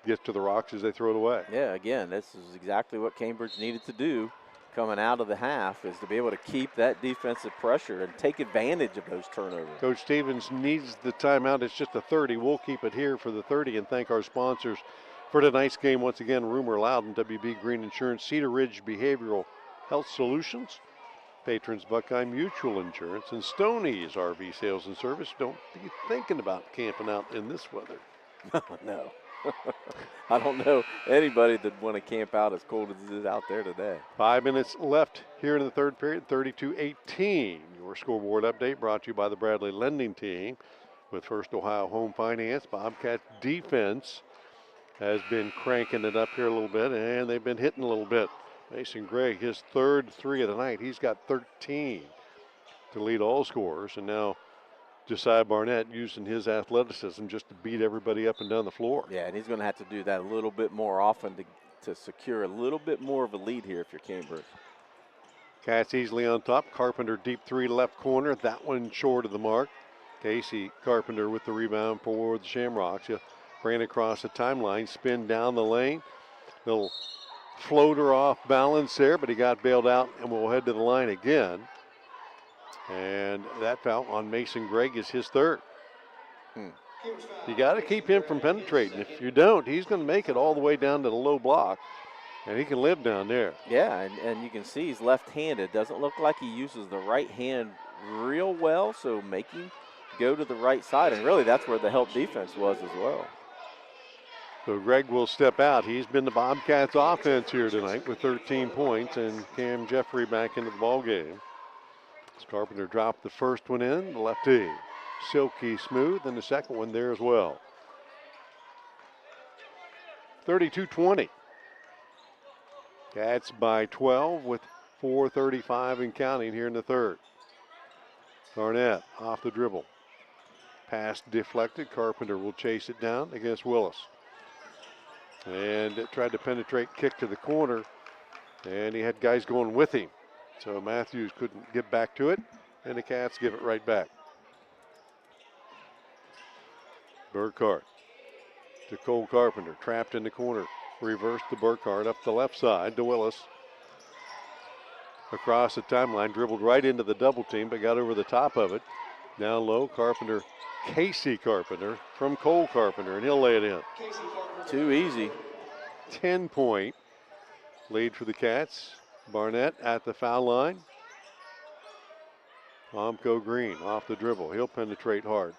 gets to the Rocks as they throw it away. Yeah, again, this is exactly what Cambridge needed to do coming out of the half, is to be able to keep that defensive pressure and take advantage of those turnovers. Coach Stevens needs the timeout. It's just a 30. We'll keep it here for the 30 and thank our sponsors for tonight's game. Once again, Rumor Loudon, WB Green Insurance, Cedar Ridge Behavioral Health Solutions, Patrons Buckeye Mutual Insurance, and Stoney's RV Sales and Service. Don't be thinking about camping out in this weather. No. I don't know anybody that want to camp out as cold as it is out there today. 5 minutes left here in the third period, 32-18. Your scoreboard update brought to you by the Bradley Lending Team. With First Ohio Home Finance, Bobcat defense has been cranking it up here a little bit, and they've been hitting a little bit. Mason Gray, his third three of the night. He's got 13 to lead all scorers, and now Josiah Barnett using his athleticism just to beat everybody up and down the floor. Yeah, and he's going to have to do that a little bit more often to secure a little bit more of a lead here if you're Cambridge. Cats easily on top. Carpenter deep three left corner. That one short of the mark. Casey Carpenter with the rebound for the Shamrocks. He ran across the timeline, spin down the lane. Little floater off balance there, but he got bailed out and will head to the line again. And that foul on Mason Gregg is his third. You got to keep him from penetrating. If you don't, he's going to make it all the way down to the low block, and he can live down there. Yeah, and you can see he's left-handed. Doesn't look like he uses the right hand real well, so make him go to the right side. And really, that's where the help defense was as well. So Gregg will step out. He's been the Bobcats' offense here tonight with 13 points, and Cam Jeffrey back into the ball game. Carpenter dropped the first one in, the lefty. Silky smooth, and the second one there as well. 32-20. Cats by 12 with 4:35 and counting here in the third. Barnett off the dribble. Pass deflected. Carpenter will chase it down against Willis. And it tried to penetrate, kick to the corner, and he had guys going with him. So Matthews couldn't get back to it, and the Cats give it right back. Burkhart to Cole Carpenter, trapped in the corner. Reverse to Burkhart up the left side to Willis. Across the timeline, dribbled right into the double team, but got over the top of it. Down low, Carpenter, Casey Carpenter from Cole Carpenter, and he'll lay it in. Too easy. 10-point lead for the Cats. Barnett at the foul line. Omco Green off the dribble. He'll penetrate hard.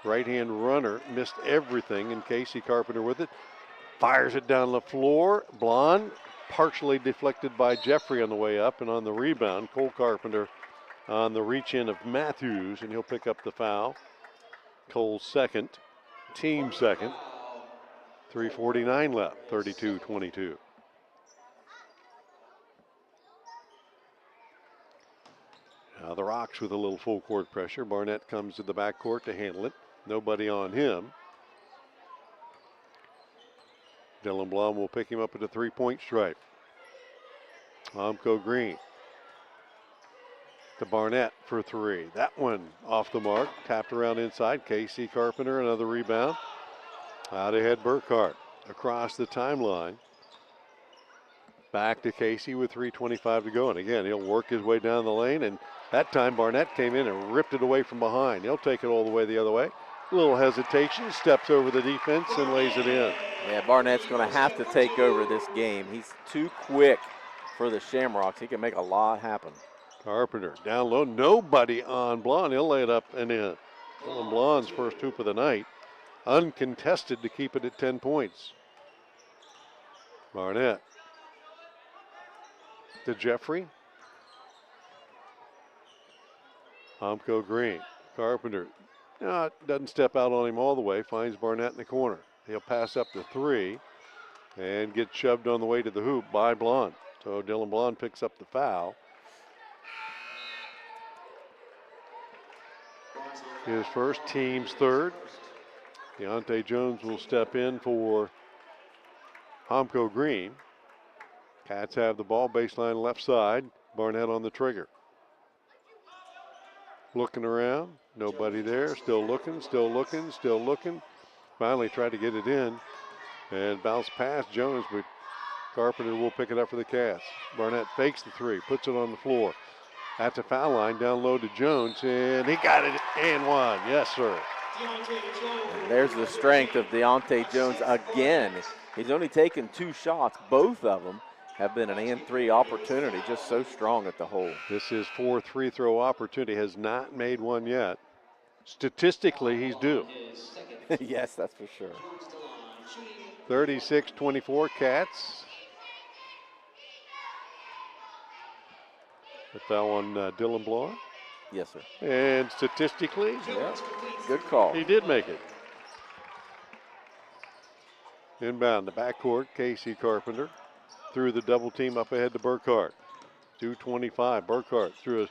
Right-hand runner missed everything, and Casey Carpenter with it. Fires it down the floor. Blonde partially deflected by Jeffrey on the way up, and on the rebound, Cole Carpenter on the reach-in of Matthews, and he'll pick up the foul. Cole's second, team second. 3:49 left, 32-22. Now the Rocks with a little full court pressure. Barnett comes to the backcourt to handle it. Nobody on him. Dylan Blum will pick him up at the three-point stripe. Omco Green to Barnett for three. That one off the mark. Tapped around inside. Casey Carpenter, another rebound. Out ahead, Burkhart. Across the timeline. Back to Casey with 3:25 to go. And again, he'll work his way down the lane. And that time, Barnett came in and ripped it away from behind. He'll take it all the way the other way. A little hesitation, steps over the defense and lays it in. Yeah, Barnett's going to have to take over this game. He's too quick for the Shamrocks. He can make a lot happen. Carpenter down low, nobody on Blonde. He'll lay it up and in. Dylan Blonde's first hoop of the night, uncontested to keep it at 10 points. Barnett to Jeffrey. Humko Green. Carpenter doesn't step out on him all the way, finds Barnett in the corner. He'll pass up to 3 and get shoved on the way to the hoop by Blonde. So Dylan Blonde picks up the foul. His first, team's third. Deontay Jones will step in for Humko Green. Cats have the ball, baseline left side. Barnett on the trigger. Looking around, nobody there. Still looking, still looking, still looking. Finally tried to get it in and bounce past Jones, but Carpenter will pick it up for the Cats. Barnett fakes the 3, puts it on the floor. At the foul line, down low to Jones, and he got it and one. Yes, sir. And there's the strength of Deontay Jones again. He's only taken 2 shots. Both of them have been an and 3 opportunity, just so strong at the hole. This is 4 free-throw opportunity, has not made one yet. Statistically, he's due. Yes, that's for sure. 36-24 Cats. The foul on Dylan Blonde. Yes, sir. And statistically, yeah, good call. He did make it. Inbound the backcourt, Casey Carpenter through the double team up ahead to Burkhart. 2:25. Burkhart through a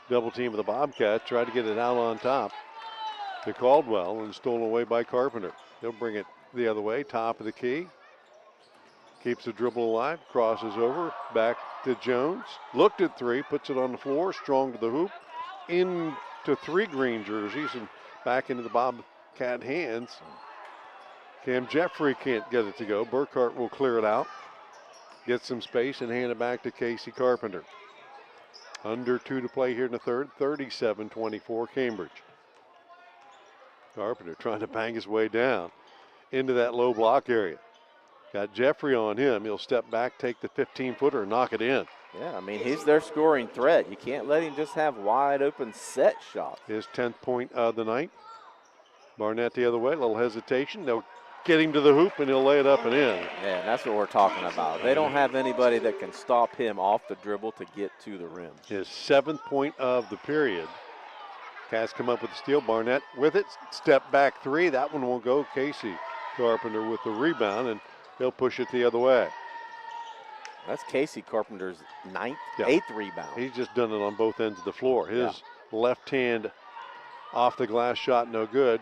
double team of the Bobcats, tried to get it out on top to Caldwell and stolen away by Carpenter. He'll bring it the other way, top of the key. Keeps the dribble alive, crosses over, back to Jones. Looked at 3, puts it on the floor, strong to the hoop. Into 3 green jerseys and back into the Bobcat hands. Cam Jeffrey can't get it to go. Burkhart will clear it out. Get some space and hand it back to Casey Carpenter. Under 2 to play here in the third, 37-24 Cambridge. Carpenter trying to bang his way down into that low block area. Got Jeffrey on him. He'll step back, take the 15-footer, and knock it in. Yeah, I mean, he's their scoring threat. You can't let him just have wide open set shots. His 10th point of the night. Barnett the other way, a little hesitation. They'll get him to the hoop, and he'll lay it up and in. Yeah, that's what we're talking about. They don't have anybody that can stop him off the dribble to get to the rim. His 7th point of the period. Cats come up with the steal. Barnett with it. Step back 3. That one won't go. Casey Carpenter with the rebound, and he'll push it the other way. That's Casey Carpenter's 8th rebound. He's just done it on both ends of the floor. His left hand off the glass shot, no good.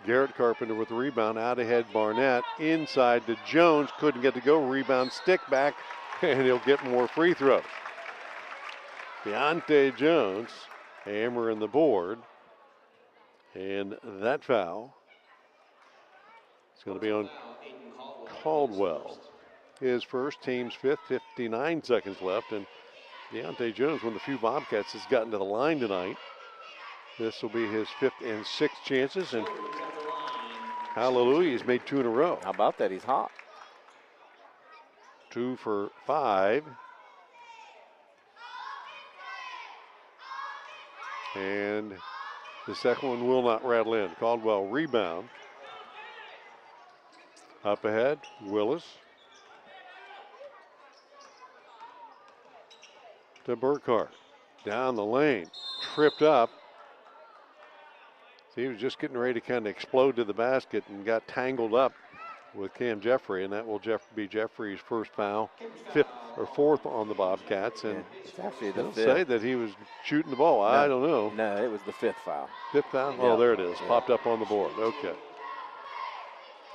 Garrett Carpenter with the rebound, out ahead Barnett, inside to Jones, couldn't get to go, rebound, stick back, and he'll get more free throws. Deontay Jones hammering the board, and that foul is going to be on Caldwell. His first, team's 5th, 59 seconds left, and Deontay Jones, one of the few Bobcats that's gotten to the line tonight. This will be his 5th and 6th chances, and hallelujah, he's made 2 in a row. How about that? He's hot. 2 for 5. And the second one will not rattle in. Caldwell rebound. Up ahead, Willis. To Burkhart. Down the lane. Tripped up. He was just getting ready to kind of explode to the basket and got tangled up with Cam Jeffrey, and that will be Jeffrey's first foul, 5th or 4th on the Bobcats. And it's actually the 5th. Say that he was shooting the ball. No, I don't know. No, it was the 5th foul. 5th foul? Yeah. Oh, there it is. Yeah. Popped up on the board. Okay.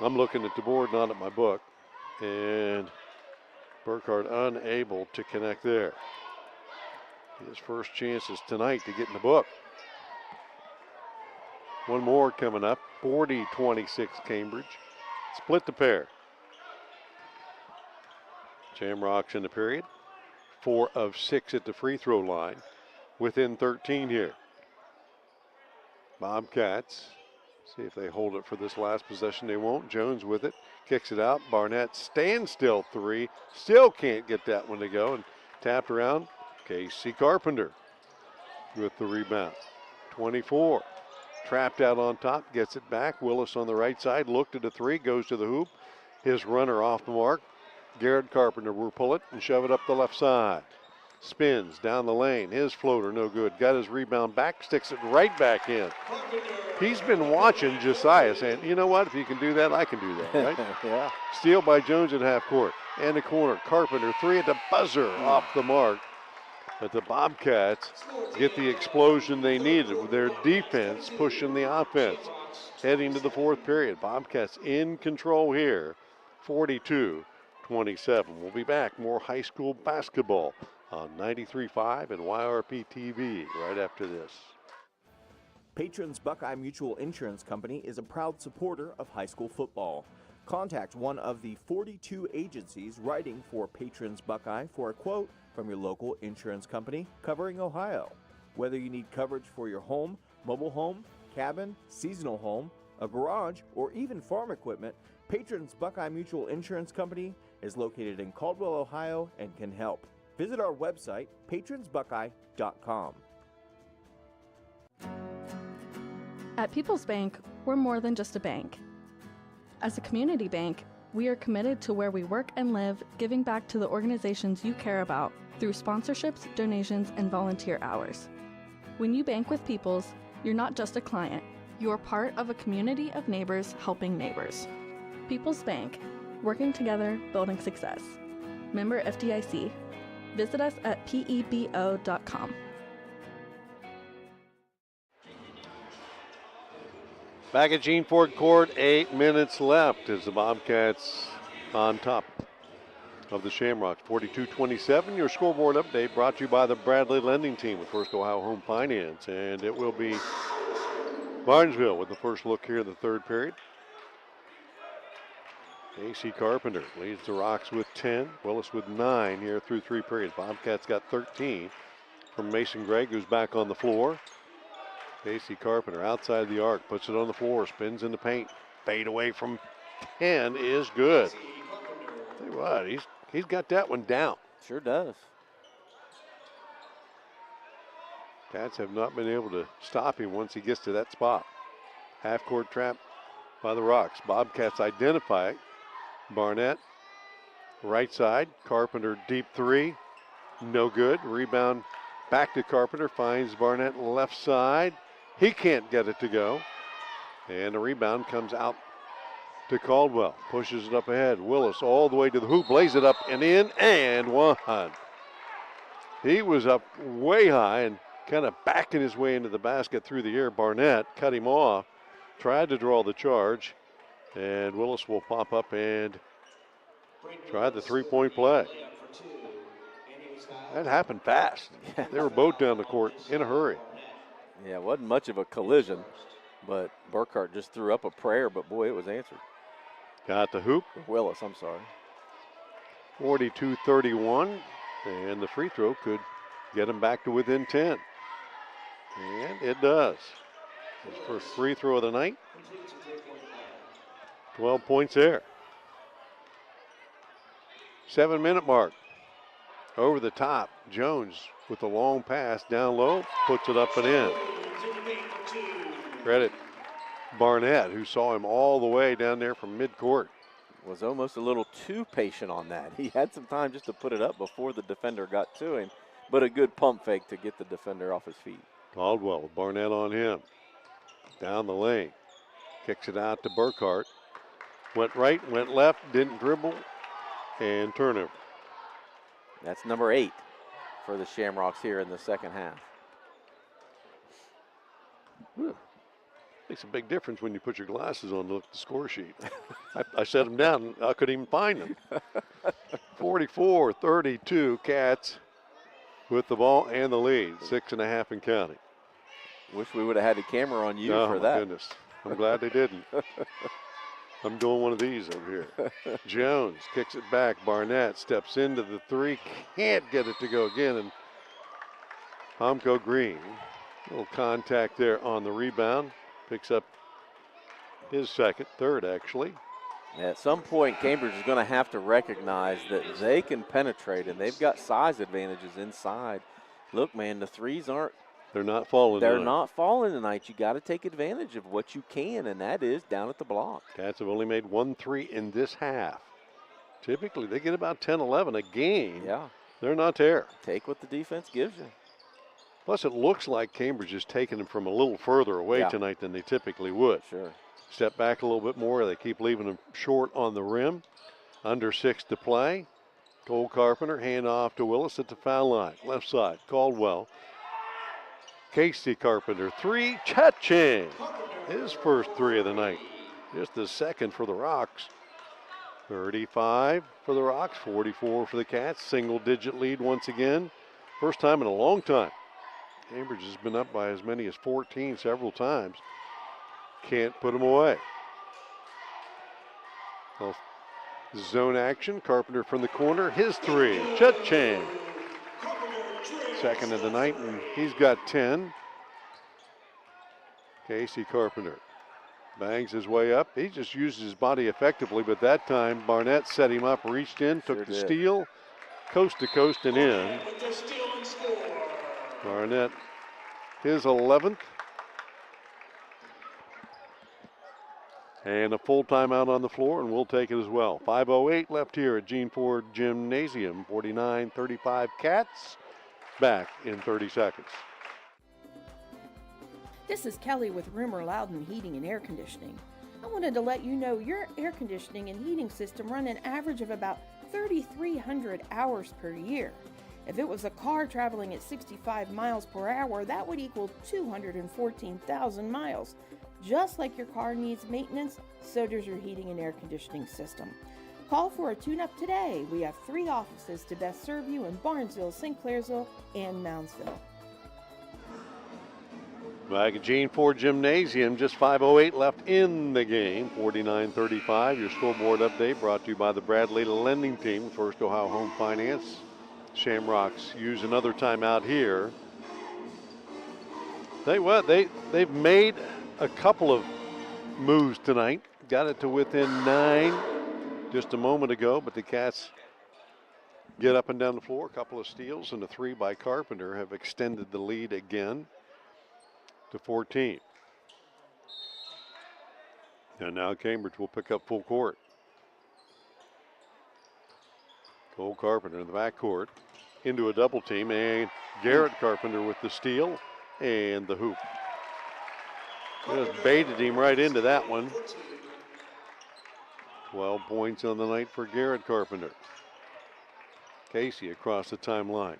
I'm looking at the board, not at my book. And Burkhart unable to connect there. His first chances tonight to get in the book. One more coming up, 40-26 Cambridge. Split the pair. Shamrocks in the period. 4 of 6 at the free throw line. Within 13 here. Bobcats See if they hold it for this last possession. They won't. Jones with it. Kicks it out. Barnett standstill three. Still can't get that one to go. And tapped around. Casey Carpenter with the rebound. 24. Trapped out on top. Gets it back. Willis on the right side. Looked at a three. Goes to the hoop. His runner off the mark. Garrett Carpenter will pull it and shove it up the left side. Spins down the lane. His floater no good. Got his rebound back. Sticks it right back in. He's been watching Josiah saying, you know what, if you can do that, I can do that, right? Yeah. Steal by Jones at half court. And the corner. Carpenter, three at the buzzer off the mark. But the Bobcats get the explosion they needed with their defense pushing the offense. Heading to the fourth period. Bobcats in control here. 42-27. We'll be back. More high school basketball on 93.5 and YRP TV right after this. Patrons Buckeye Mutual Insurance Company is a proud supporter of high school football. Contact one of the 42 agencies writing for Patrons Buckeye for a quote from your local insurance company covering Ohio. Whether you need coverage for your home, mobile home, cabin, seasonal home, a garage, or even farm equipment, Patrons Buckeye Mutual Insurance Company is located in Caldwell, Ohio, and can help. Visit our website, patronsbuckeye.com. At People's Bank, we're more than just a bank. As a community bank, we are committed to where we work and live, giving back to the organizations you care about through sponsorships, donations, and volunteer hours. When you bank with People's, you're not just a client, you're part of a community of neighbors helping neighbors. People's Bank, working together, building success. Member FDIC. Visit us at pebo.com. Back at Gene Ford Court, 8 minutes left as the Bobcats on top of the Shamrocks. 42-27, your scoreboard update brought to you by the Bradley Lending Team with First Ohio Home Finance. And it will be Barnesville with the first look here in the third period. AC Carpenter leads the Rocks with 10. Willis with 9 here through 3 periods. Bobcats got 13 from Mason Gregg, who's back on the floor. AC Carpenter outside the arc, puts it on the floor, spins in the paint. Fade away from 10 is good. Tell you what, he's got that one down. Sure does. Cats have not been able to stop him once he gets to that spot. Half-court trap by the Rocks. Bobcats identify it. Barnett, right side. Carpenter, deep three. No good. Rebound back to Carpenter. Finds Barnett left side. He can't get it to go. And the rebound comes out to Caldwell. Pushes it up ahead. Willis all the way to the hoop. Lays it up and in and one. He was up way high and kind of backing his way into the basket through the air. Barnett cut him off. Tried to draw the charge. And Willis will pop up and try the three-point play. That happened fast. They were both down the court in a hurry. Yeah, it wasn't much of a collision, but Burkhart just threw up a prayer, but boy, it was answered. Got the hoop. Willis, I'm sorry. 42-31, and the free throw could get him back to within 10. And it does. His first free throw of the night. 12 points there. 7-minute mark. Over the top, Jones with the long pass down low, puts it up and in. Credit Barnett, who saw him all the way down there from midcourt. Was almost a little too patient on that. He had some time just to put it up before the defender got to him, but a good pump fake to get the defender off his feet. Caldwell with Barnett on him. Down the lane. Kicks it out to Burkhart. Went right, went left, didn't dribble, and turnover. That's number 8 for the Shamrocks here in the second half. Whew. Makes a big difference when you put your glasses on to look at the score sheet. I set them down, I couldn't even find them. 44-32, Cats with the ball and the lead, 6.5 and counting. Wish we would have had a camera on you for my that. Goodness. I'm glad they didn't. I'm doing one of these over here. Jones kicks it back. Barnett steps into the three. Can't get it to go again. And Homko Green. A little contact there on the rebound. Picks up His third actually. At some point, Cambridge is going to have to recognize that they can penetrate, and they've got size advantages inside. Look, man, the threes aren't. They're not falling They're tonight. not falling tonight. You got to take advantage of what you can, and that is down at the block. Cats have only made 1 3 in this half. Typically, they get about 10, 11 a game. Yeah. They're not there. Take what the defense gives you. Plus, it looks like Cambridge is taking them from a little further away tonight than they typically would. Sure. Step back a little bit more. They keep leaving them short on the rim. Under 6 to play. Cole Carpenter, hand off to Willis at the foul line. Left side, Caldwell. Casey Carpenter, 3. Cha-ching. His first 3 of the night. Just the second for the Rocks. 35 for the Rocks, 44 for the Cats. Single-digit lead once again. First time in a long time. Cambridge has been up by as many as 14 several times. Can't put them away. Well, zone action. Carpenter from the corner. His 3. Cha-ching. Second of the night, and he's got 10. Casey Carpenter bangs his way up. He just uses his body effectively, but that time Barnett set him up, reached in, took the steal, coast to coast and in. Barnett, his 11th. And a full timeout on the floor, and we'll take it as well. 5:08 left here at Gene Ford Gymnasium. 49-35 Cats. Back in 30 seconds. This is Kelly with Rumor Loudon Heating and Air Conditioning. I wanted to let you know your air conditioning and heating system run an average of about 3,300 hours per year. If it was a car traveling at 65 miles per hour, that would equal 214,000 miles. Just like your car needs maintenance, so does your heating and air conditioning system. Call for a tune-up today. We have 3 offices to best serve you in Barnesville, St. Clairsville, and Moundsville. Back at Gene Ford Gymnasium, just 5:08 left in the game. 49-35. Your scoreboard update brought to you by the Bradley Lending Team, First Ohio Home Finance. Shamrocks use another timeout here. Tell you what, they've made a couple of moves tonight. Got it to within 9 just a moment ago, but the Cats get up and down the floor. A couple of steals and a 3 by Carpenter have extended the lead again to 14. And now Cambridge will pick up full court. Cole Carpenter in the backcourt into a double team, and Garrett Carpenter with the steal and the hoop. Just baited him right into that one. 12 points on the night for Garrett Carpenter. Casey across the timeline.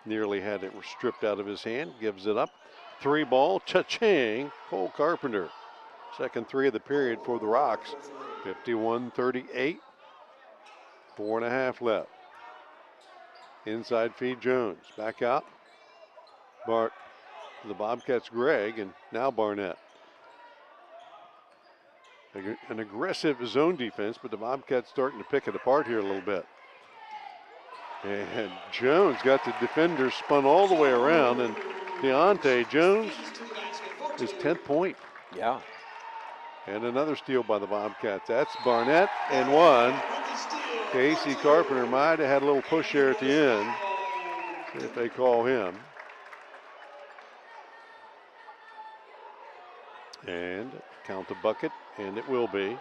Nearly had it stripped out of his hand. Gives it up. 3 ball. Cha-ching. Cole Carpenter. Second 3 of the period for the Rocks. 51-38. 4.5 left. Inside feed Jones. Back out. The Bobcats Gregg, and now Barnett. An aggressive zone defense, but the Bobcats starting to pick it apart here a little bit. And Jones got the defender spun all the way around, and Deontay Jones, his 10th point. Yeah. And another steal by the Bobcats. That's Barnett and 1. Casey Carpenter might have had a little push there at the end. See if they call him. And count the bucket, and it will be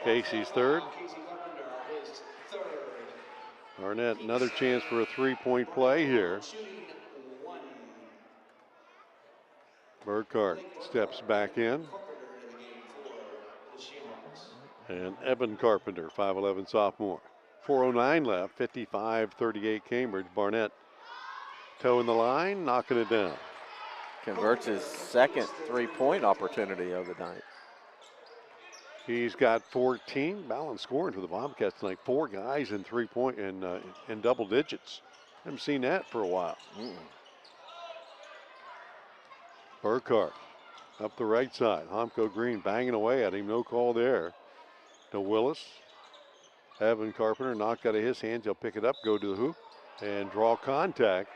Casey's 3rd. Barnett, another chance for a 3-point play here. Burkhart steps back in. And Evan Carpenter, 5'11" sophomore. 4:09 left, 55-38 Cambridge. Barnett toeing the line, knocking it down. Converts his second 3-point opportunity of the night. He's got 14. Balanced scoring for the Bobcats tonight. 4 guys in 3-point in double digits. Haven't seen that for a while. Burkhart up the right side. Homko Green banging away at him. No call there. To Willis. Evan Carpenter knocked out of his hands. He'll pick it up, go to the hoop, and draw contact.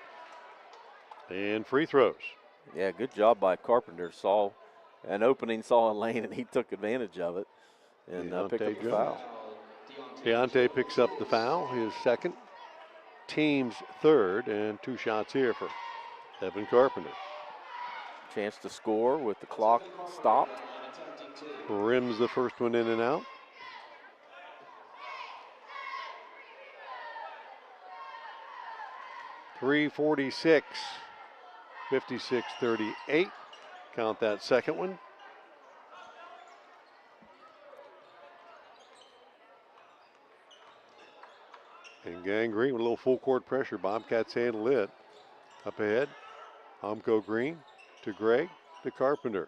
And free throws. Yeah, good job by Carpenter. Saw an opening, saw a lane, and he took advantage of it and picked up the foul. Deontay picks up the foul, his second, team's third, and 2 shots here for Evan Carpenter. Chance to score with the clock stopped. Rims the first one in and out. .346, 56-38. Count that second one. And Gang Green with a little full court pressure. Bobcats handle it. Up ahead, Humko Green to Gregg to Carpenter.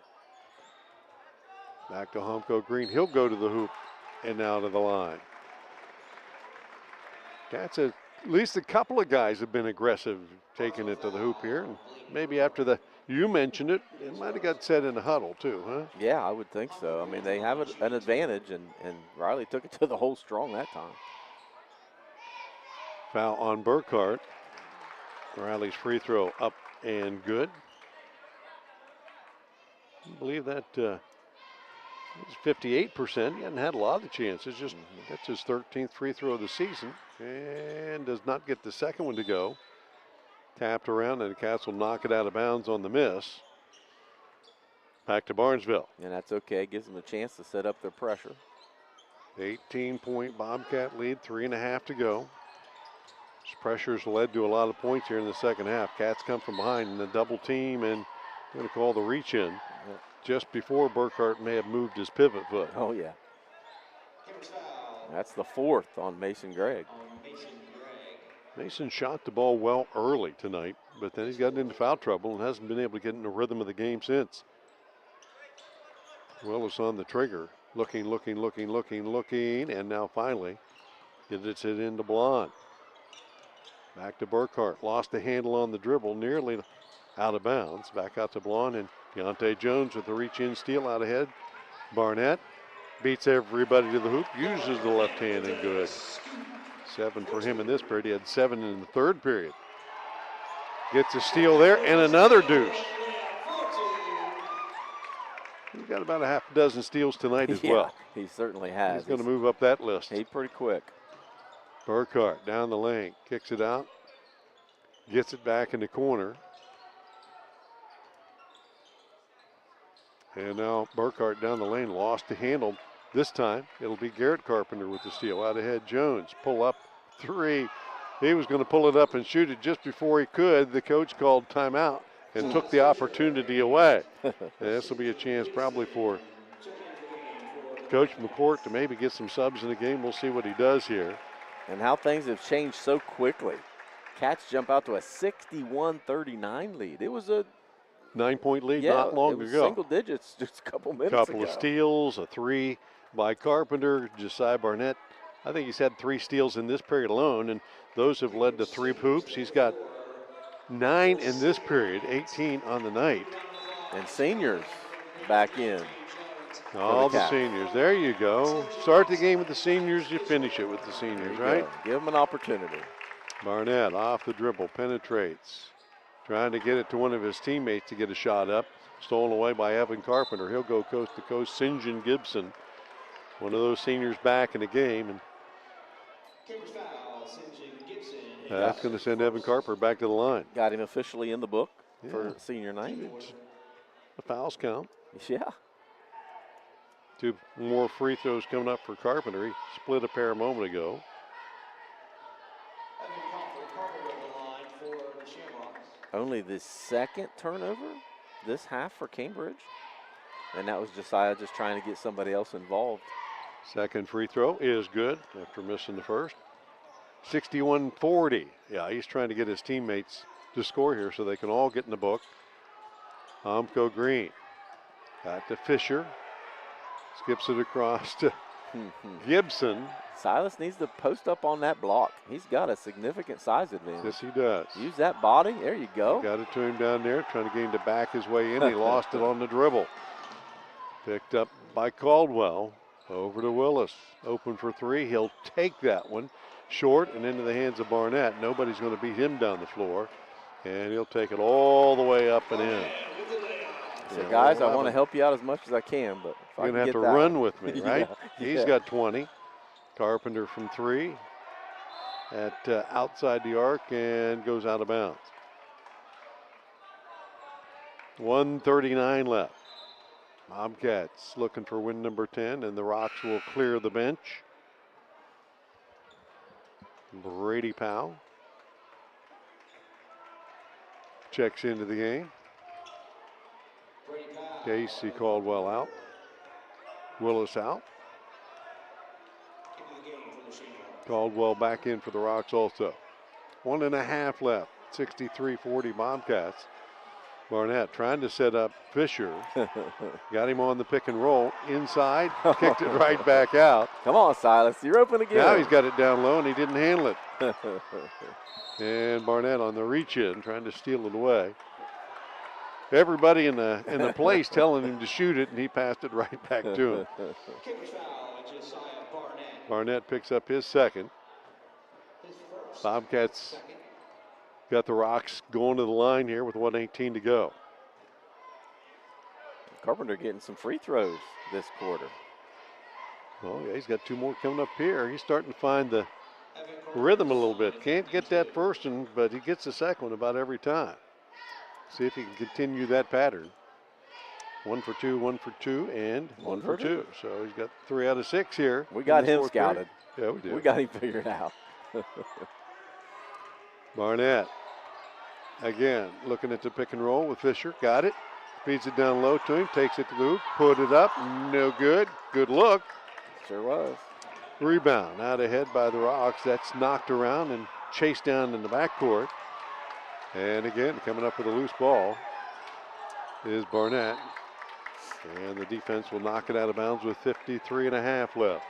Back to Humko Green. He'll go to the hoop and now to the line. Cats, at least a couple of guys have been aggressive taking it to the hoop here. And maybe after you mentioned it, it might have got set in a huddle too, huh? Yeah, I would think so. I mean, they have an advantage, and Riley took it to the hole strong that time. Foul on Burkhart. Riley's free throw up and good. I believe that is 58%. He hasn't had a lot of chances. Just that's his 13th free throw of the season, and does not get the second one to go. Tapped around, and the Cats will knock it out of bounds on the miss. Back to Barnesville. And that's okay. Gives them a chance to set up their pressure. 18-point Bobcat lead, 3.5 to go. This pressure's led to a lot of points here in the second half. Cats come from behind in the double team, and going to call the reach in just before Burkhart may have moved his pivot foot. Oh, yeah. That's the 4th on Mason Gregg. Mason shot the ball well early tonight, but then he's gotten into foul trouble and hasn't been able to get in the rhythm of the game since. Willis on the trigger, looking, and now finally gets it into Blonde. Back to Burkhart, lost the handle on the dribble, nearly out of bounds. Back out to Blonde, and Deontay Jones with the reach-in steal out ahead. Barnett beats everybody to the hoop, uses the left hand, and good. 7 for him in this period. He had 7 in the third period. Gets a steal there, and another deuce. He's got about a half a dozen steals tonight as well. He certainly has. He's going to move up that list. He's pretty quick. Burkhart down the lane, kicks it out, gets it back in the corner. And now Burkhart down the lane, lost the handle. This time it'll be Garrett Carpenter with the steal. Out ahead, Jones, pull up 3. He was going to pull it up and shoot it just before he could. The coach called timeout and took the opportunity away. And this will be a chance probably for Coach McCourt to maybe get some subs in the game. We'll see what he does here. And how things have changed so quickly. Cats jump out to a 61-39 lead. It was a 9-point lead not long ago. Single digits just a couple minutes ago. Couple of steals, a 3 by Carpenter. Josiah Barnett, I think he's had 3 steals in this period alone, and those have led to 3 hoops. He's got 9 in this period, 18 on the night. And seniors back in. All the seniors. There you go. Start the game with the seniors, you finish it with the seniors, right? Go. Give them an opportunity. Barnett off the dribble, penetrates. Trying to get it to one of his teammates to get a shot up. Stolen away by Evan Carpenter. He'll go coast to coast. St. John Gibson, one of those seniors back in the game. And that's going to send Evan Carpenter back to the line. Got him officially in the book for senior night. The fouls count. Yeah. 2 more free throws coming up for Carpenter. He split a pair a moment ago. Only the 2nd turnover this half for Cambridge. And that was Josiah just trying to get somebody else involved. Second free throw is good after missing the first. 61-40. Yeah, he's trying to get his teammates to score here so they can all get in the book. Humko Green got to Fisher. Skips it across to Gibson. Silas needs to post up on that block. He's got a significant size advantage. Yes, he does. Use that body. There you go. Got it to him down there, trying to get him to back his way in. He lost it on the dribble. Picked up by Caldwell. Over to Willis. Open for 3. He'll take that one. Short and into the hands of Barnett. Nobody's going to beat him down the floor. And he'll take it all the way up and in. So guys, I want to help you out as much as I can, but you're going to have to run with me, right? He's got 20. Carpenter from 3 at outside the arc and goes out of bounds. 1:39 left. Bobcats looking for win number 10, and the Rocks will clear the bench. Brady Powell checks into the game. Casey Caldwell out. Willis out. Caldwell back in for the Rocks also. 1.5 left. 63-40 Bobcats. Barnett trying to set up Fisher. Got him on the pick and roll. Inside. Kicked it right back out. Come on, Silas. You're open again. Now he's got it down low, and he didn't handle it. And Barnett on the reach-in, trying to steal it away. Everybody in the place telling him to shoot it, and he passed it right back to him. Barnett picks up his second. Bobcats got the Rocks going to the line here with 1:18 to go. Carpenter getting some free throws this quarter. Oh, yeah, he's got 2 more coming up here. He's starting to find the rhythm a little bit. Can't get that first one, but he gets the second one about every time. See if he can continue that pattern. 1 for 2, 1 for 2, and 1 for 2. So he's got 3 out of 6 here. We got him scouted. Yeah, we do. We got him figured out. Barnett, again, looking at the pick and roll with Fisher. Got it. Feeds it down low to him. Takes it to the hoop. Put it up. No good. Good look. Sure was. Rebound. Out ahead by the Rocks. That's knocked around and chased down in the backcourt. And again, coming up with a loose ball is Barnett. And the defense will knock it out of bounds with 53.5 left.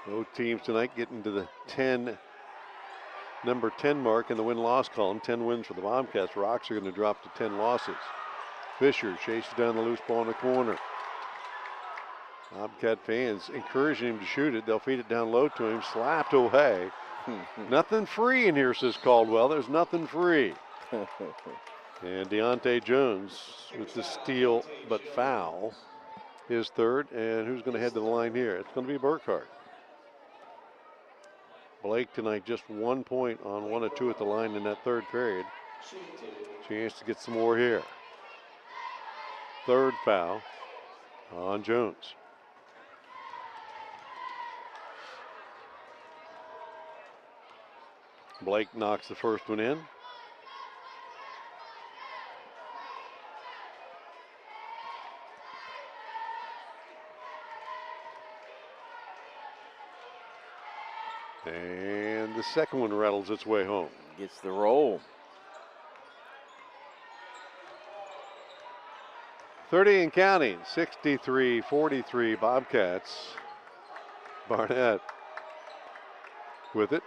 Both teams tonight getting to the number 10 mark in the win-loss column. 10 wins for the Bobcats. Rocks are going to drop to 10 losses. Fisher chases down the loose ball in the corner. Bobcat fans encouraging him to shoot it. They'll feed it down low to him. Slapped away. Nothing free in here, says Caldwell. There's nothing free. And Deontay Jones with the steal but foul. His third. And who's going to head to the line here? It's going to be Burkhart. Blake tonight just 1 point on 1 of 2 at the line in that third period. Chance to get some more here. Third foul on Jones. Blake knocks the first one in. And the second one rattles its way home. Gets the roll. 30 and counting, 63-43 Bobcats. Barnett with it.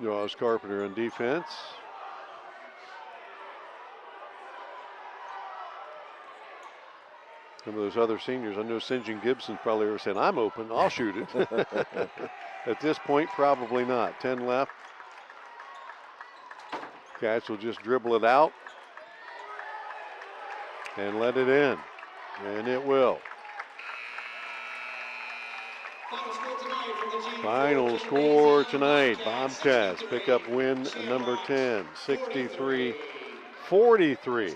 Draws Carpenter on defense. Some of those other seniors, I know St. John Gibson probably were saying, I'm open, I'll shoot it. At this point, probably not. 10 left. Cats will just dribble it out and let it in. And it will. Final score tonight. Bobcats pick up win number 10, 63-43.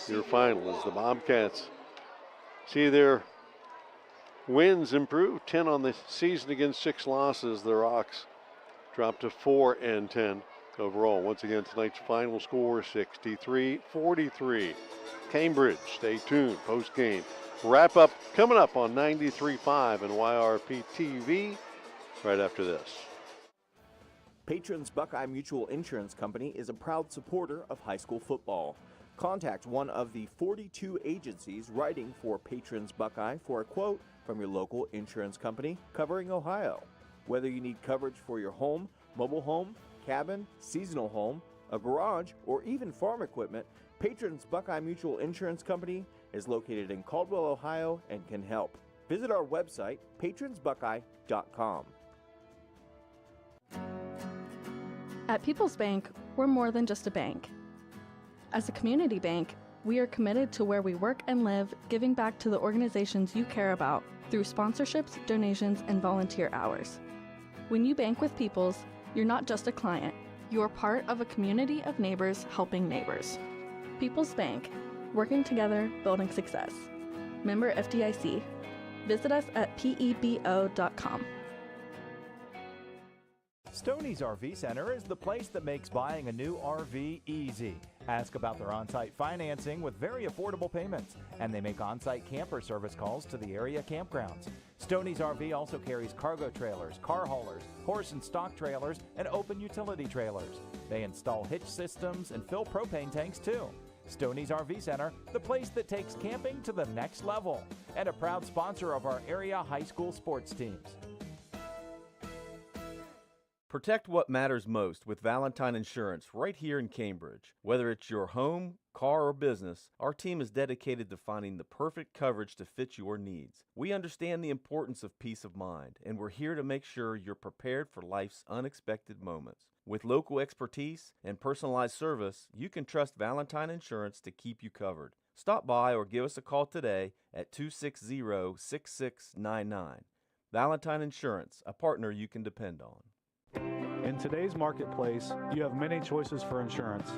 Your final is the Bobcats see their wins improve. 10 on the season against 6 losses. The Rocks drop to 4-10 overall. Once again, tonight's final score, 63-43. Cambridge, stay tuned. Post game wrap up coming up on 93.5 and YRP TV right after this. Patrons Buckeye Mutual Insurance Company is a proud supporter of high school football. Contact one of the 42 agencies writing for Patrons Buckeye for a quote from your local insurance company covering Ohio. Whether you need coverage for your home, mobile home, cabin, seasonal home, a garage, or even farm equipment, Patrons Buckeye Mutual Insurance Company is located in Caldwell, Ohio, and can help. Visit our website, patronsbuckeye.com. At People's Bank, we're more than just a bank. As a community bank, we are committed to where we work and live, giving back to the organizations you care about through sponsorships, donations, and volunteer hours. When you bank with People's, you're not just a client, you're part of a community of neighbors helping neighbors. People's Bank, working together, building success. Member FDIC. Visit us at pebo.com. Stoney's RV Center is the place that makes buying a new RV easy. Ask about their on-site financing with very affordable payments, and they make on-site camper service calls to the area campgrounds. Stoney's RV also carries cargo trailers, car haulers, horse and stock trailers, and open utility trailers. They install hitch systems and fill propane tanks too. Stoney's RV Center, the place that takes camping to the next level, and a proud sponsor of our area high school sports teams. Protect what matters most with Valentine Insurance right here in Cambridge. Whether it's your home, car, or business, our team is dedicated to finding the perfect coverage to fit your needs. We understand the importance of peace of mind, and we're here to make sure you're prepared for life's unexpected moments. With local expertise and personalized service, you can trust Valentine Insurance to keep you covered. Stop by or give us a call today at 260-6699. Valentine Insurance, a partner you can depend on. In today's marketplace, you have many choices for insurance.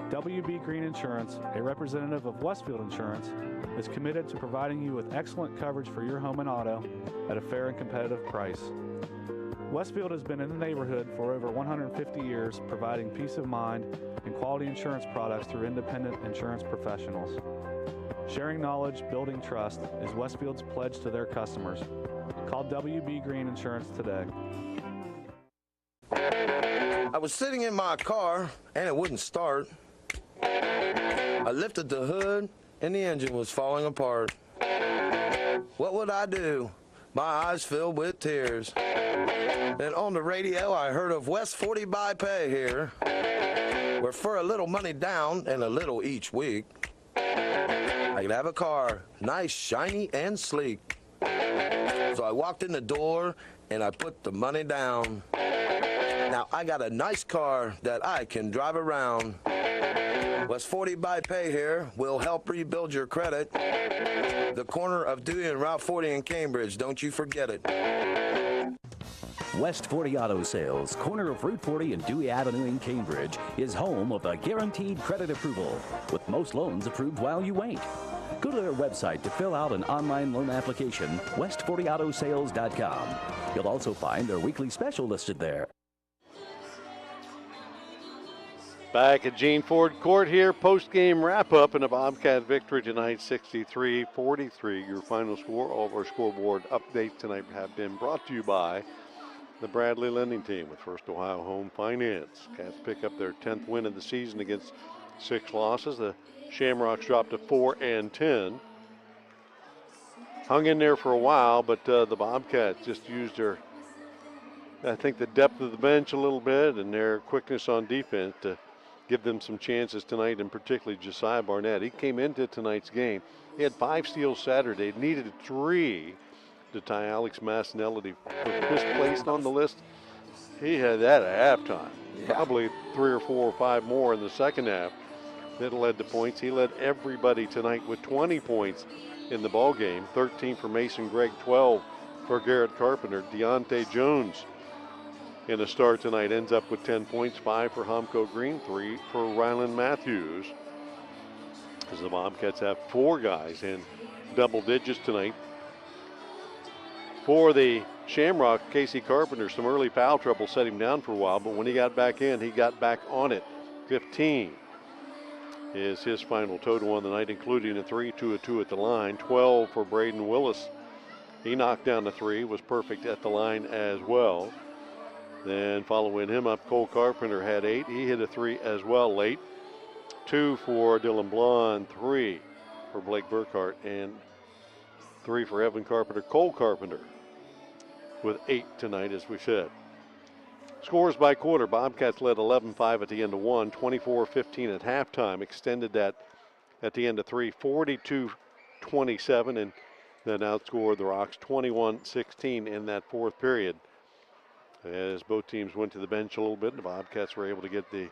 WB Green Insurance, a representative of Westfield Insurance, is committed to providing you with excellent coverage for your home and auto at a fair and competitive price. Westfield has been in the neighborhood for over 150 years, providing peace of mind and quality insurance products through independent insurance professionals. Sharing knowledge, building trust is Westfield's pledge to their customers. Call WB Green Insurance today. I was sitting in my car and it wouldn't start. I lifted the hood and the engine was falling apart. What would I do? My eyes filled with tears. Then on the radio I heard of West 40 by Pay here, where for a little money down and a little each week, I could have a car, nice, shiny, and sleek. So I walked in the door and I put the money down. Now I got a nice car that I can drive around. West 40 by Pay here will help rebuild your credit. The corner of Dewey and Route 40 in Cambridge, don't you forget it. West 40 Auto Sales, corner of Route 40 and Dewey Avenue in Cambridge, is home of a guaranteed credit approval, with most loans approved while you wait. Go to their website to fill out an online loan application, west40autosales.com. You'll also find their weekly special listed there. Back at Gene Ford Court here, post-game wrap-up in a Bobcat victory tonight, 63-43. Your final score. All of our scoreboard updates tonight have been brought to you by the Bradley Lending Team with First Ohio Home Finance. Cats pick up their 10th win of the season against 6 losses. The Shamrocks dropped to 4-10. Hung in there for a while, but the Bobcats just used their, I think, the depth of the bench a little bit and their quickness on defense to give them some chances tonight, and particularly Josiah Barnett. He came into tonight's game. He had 5 steals Saturday, needed 3 to tie Alex Massinelli for misplaced on the list. He had that at halftime. Yeah. Probably 3 or 4 or 5 more in the second half that led to points. He led everybody tonight with 20 points in the ball game. 13 for Mason Gregg, 12 for Garrett Carpenter. Deontay Jones in a start tonight ends up with 10 points, 5 for Homko Green, 3 for Rylan Matthews. As the Bobcats have 4 guys in double digits tonight. For the Shamrock, Casey Carpenter, some early foul trouble set him down for a while, but when he got back in, he got back on it. 15 is his final total on the night, including a 3, 2 of 2 at the line. 12 for Braden Willis. He knocked down the 3, was perfect at the line as well. Then following him up, Cole Carpenter had 8. He hit a 3 as well late. 2 for Dylan Blond, 3 for Blake Burkhart, and 3 for Evan Carpenter. Cole Carpenter with 8 tonight, as we said. Scores by quarter. Bobcats led 11-5 at the end of 1, 24-15 at halftime. Extended that at the end of 3, 42-27, and then outscored the Rocks 21-16 in that fourth period. As both teams went to the bench a little bit, the Bobcats were able to get the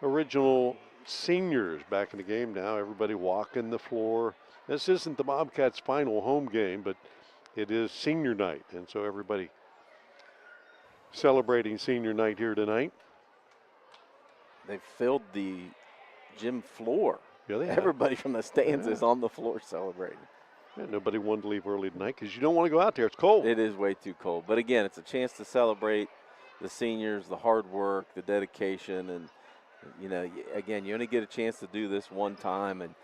original seniors back in the game now. Everybody walking the floor. This isn't the Bobcats' final home game, but it is senior night, and so everybody celebrating senior night here tonight. They filled the gym floor. Yeah, they have. Everybody from the stands is on the floor celebrating. Yeah, nobody wanted to leave early tonight because you don't want to go out there. It's cold. It is way too cold. But again, it's a chance to celebrate the seniors, the hard work, the dedication, and again, you only get a chance to do this one time, and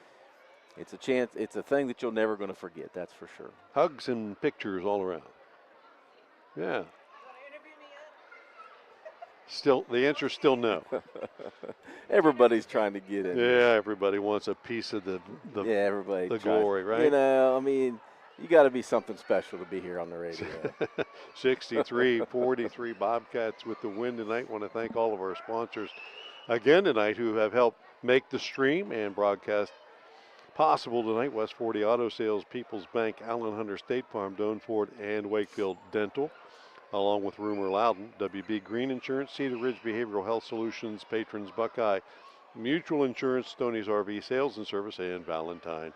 it's a chance. It's a thing that you're never going to forget. That's for sure. Hugs and pictures all around. Yeah. Still, the answer is still no. Everybody's trying to get in. Yeah, everybody wants a piece of the glory, right? You got to be something special to be here on the radio. 63-43 Bobcats with the win tonight. Want to thank all of our sponsors again tonight who have helped make the stream and broadcast possible tonight. West 40 Auto Sales, People's Bank, Allen Hunter State Farm, Doane Ford, and Wakefield Dental, along with Rumor Loudon, WB Green Insurance, Cedar Ridge Behavioral Health Solutions, Patrons Buckeye, Mutual Insurance, Stoney's RV Sales and Service, and Valentine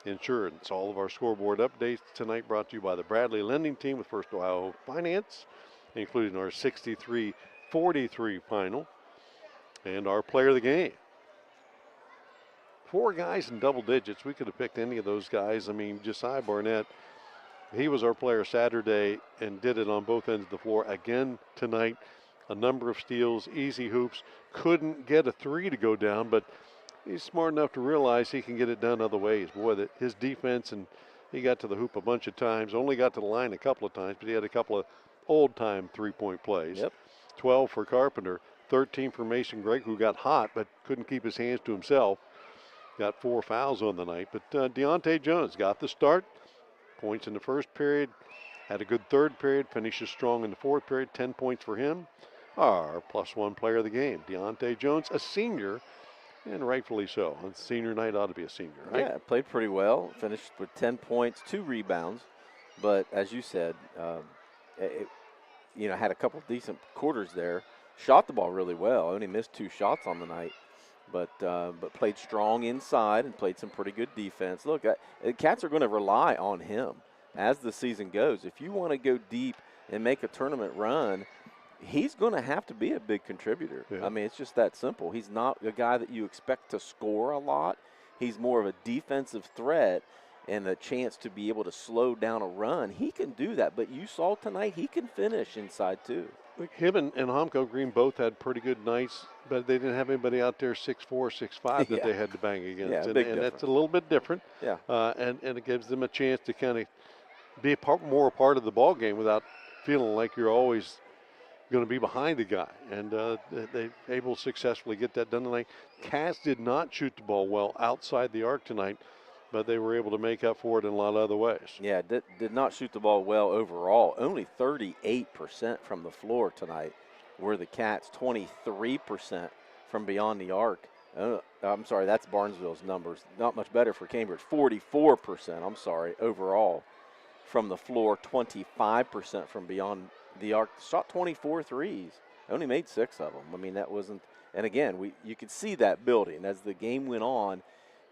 Insurance. All of our scoreboard updates tonight brought to you by the Bradley Lending Team with First Ohio Finance, including our 63-43 final and our player of the game. 4 guys in double digits. We could have picked any of those guys. Josiah Barnett, he was our player Saturday and did it on both ends of the floor. Again tonight, a number of steals, easy hoops. Couldn't get a 3 to go down, but he's smart enough to realize he can get it done other ways. Boy, his defense, and he got to the hoop a bunch of times, only got to the line a couple of times, but he had a couple of old-time three-point plays. Yep. 12 for Carpenter, 13 for Mason Gregg, who got hot but couldn't keep his hands to himself. Got 4 fouls on the night, but Deontay Jones got the start. Points in the first period, had a good third period, finishes strong in the fourth period. 10 points for him. Our +1 player of the game, Deontay Jones, a senior, and rightfully so. On senior night ought to be a senior, right? Yeah, played pretty well. Finished with 10 points, 2 rebounds. But as you said, had a couple decent quarters there. Shot the ball really well. Only missed 2 shots on the night. But played strong inside and played some pretty good defense. Look, the Cats are going to rely on him as the season goes. If you want to go deep and make a tournament run, he's going to have to be a big contributor. Yeah. It's just that simple. He's not a guy that you expect to score a lot. He's more of a defensive threat and a chance to be able to slow down a run. He can do that, but you saw tonight he can finish inside too. Like him and Homko Green both had pretty good nights, but they didn't have anybody out there 6'4", 6'5" that they had to bang against. Yeah, and that's a little bit different. Yeah. And it gives them a chance to kind of be more a part of the ball game without feeling like you're always going to be behind the guy. And they're able to successfully get that done tonight. Cats did not shoot the ball well outside the arc tonight, but they were able to make up for it in a lot of other ways. Yeah, did not shoot the ball well overall. Only 38% from the floor tonight were the Cats, 23% from beyond the arc. I'm sorry, that's Barnesville's numbers. Not much better for Cambridge. 44%, overall from the floor, 25% from beyond the arc. Shot 24 threes. Only made 6 of them. That wasn't – and again, you could see that building. As the game went on,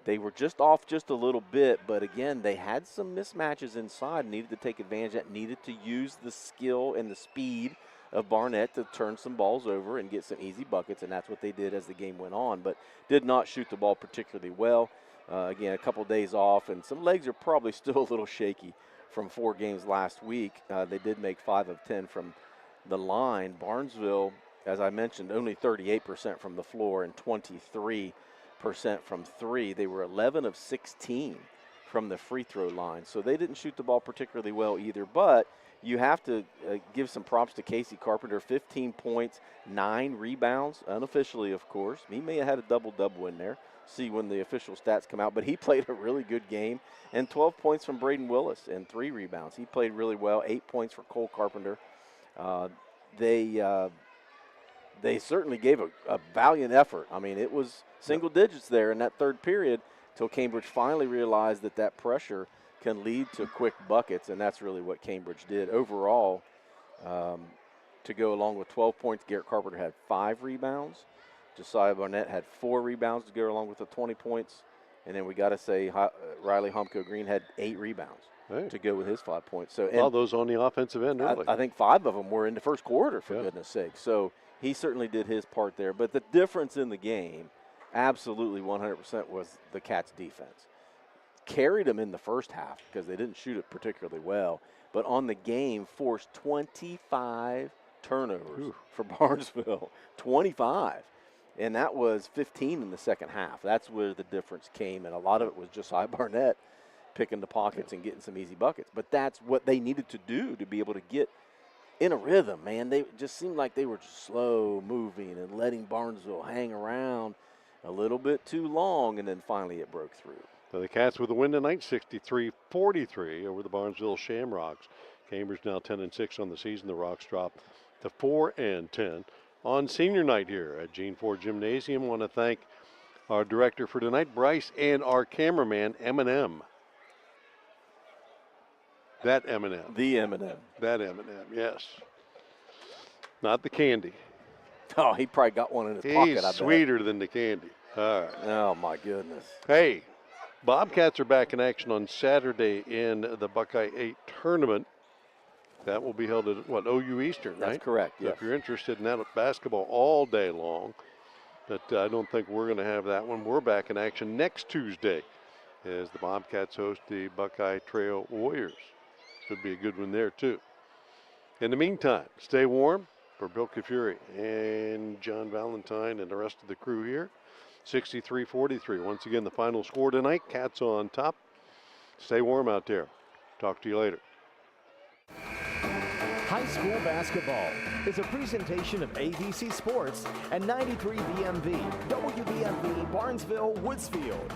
they were just off just a little bit, but again, they had some mismatches inside, needed to take advantage of that, needed to use the skill and the speed of Barnett to turn some balls over and get some easy buckets, and that's what they did as the game went on, but did not shoot the ball particularly well. Again, a couple days off, and some legs are probably still a little shaky from 4 games last week. They did make 5 of 10 from the line. Barnesville, as I mentioned, only 38% from the floor and 23% from 3. They were 11 of 16 from the free throw line. So they didn't shoot the ball particularly well either, but you have to give some props to Casey Carpenter. 15 points, 9 rebounds, unofficially, of course. He may have had a double-double in there. See when the official stats come out, but he played a really good game. And 12 points from Braden Willis and 3 rebounds. He played really well. 8 points for Cole Carpenter. They certainly gave a valiant effort. It was single digits there in that third period until Cambridge finally realized that pressure can lead to quick buckets, and that's really what Cambridge did. Overall, to go along with 12 points. Garrett Carpenter had 5 rebounds. Josiah Barnett had 4 rebounds to go along with the 20 points. And then we got to say Riley Humko Green had 8 rebounds to go with his 5 points. So all those on the offensive end early. I think 5 of them were in the first quarter, for goodness sake. So he certainly did his part there. But the difference in the game, absolutely 100%, was the Cats' defense. Carried them in the first half because they didn't shoot it particularly well. But on the game, forced 25 turnovers for Barnesville. 25. And that was 15 in the second half. That's where the difference came, and a lot of it was Josiah Barnett picking the pockets and getting some easy buckets. But that's what they needed to do to be able to get in a rhythm, man. They just seemed like they were just slow moving and letting Barnesville hang around a little bit too long, and then finally it broke through. So the Cats with a win tonight, 63-43 over the Barnesville Shamrocks. Cambridge now 10-6 on the season. The Rocks drop to 4-10. On senior night here at Gene Ford Gymnasium, want to thank our director for tonight, Bryce, and our cameraman, M&M. That M&M. The M&M. That M&M, yes. Not the candy. Oh, he probably got one in his pocket, I bet. He's sweeter than the candy. All right. Oh, my goodness. Hey, Bobcats are back in action on Saturday in the Buckeye 8 tournament. That will be held at, OU Eastern, right? That's correct, So yes. if you're interested in that, basketball all day long. But I don't think we're going to have that one. We're back in action next Tuesday as the Bobcats host the Buckeye Trail Warriors. Should be a good one there, too. In the meantime, stay warm for Bill Kaufury and John Valentine and the rest of the crew here. 63-43. Once again, the final score tonight. Cats on top. Stay warm out there. Talk to you later. High school basketball is a presentation of AVC Sports and 93 BMV, WBNV Barnesville, Woodsfield.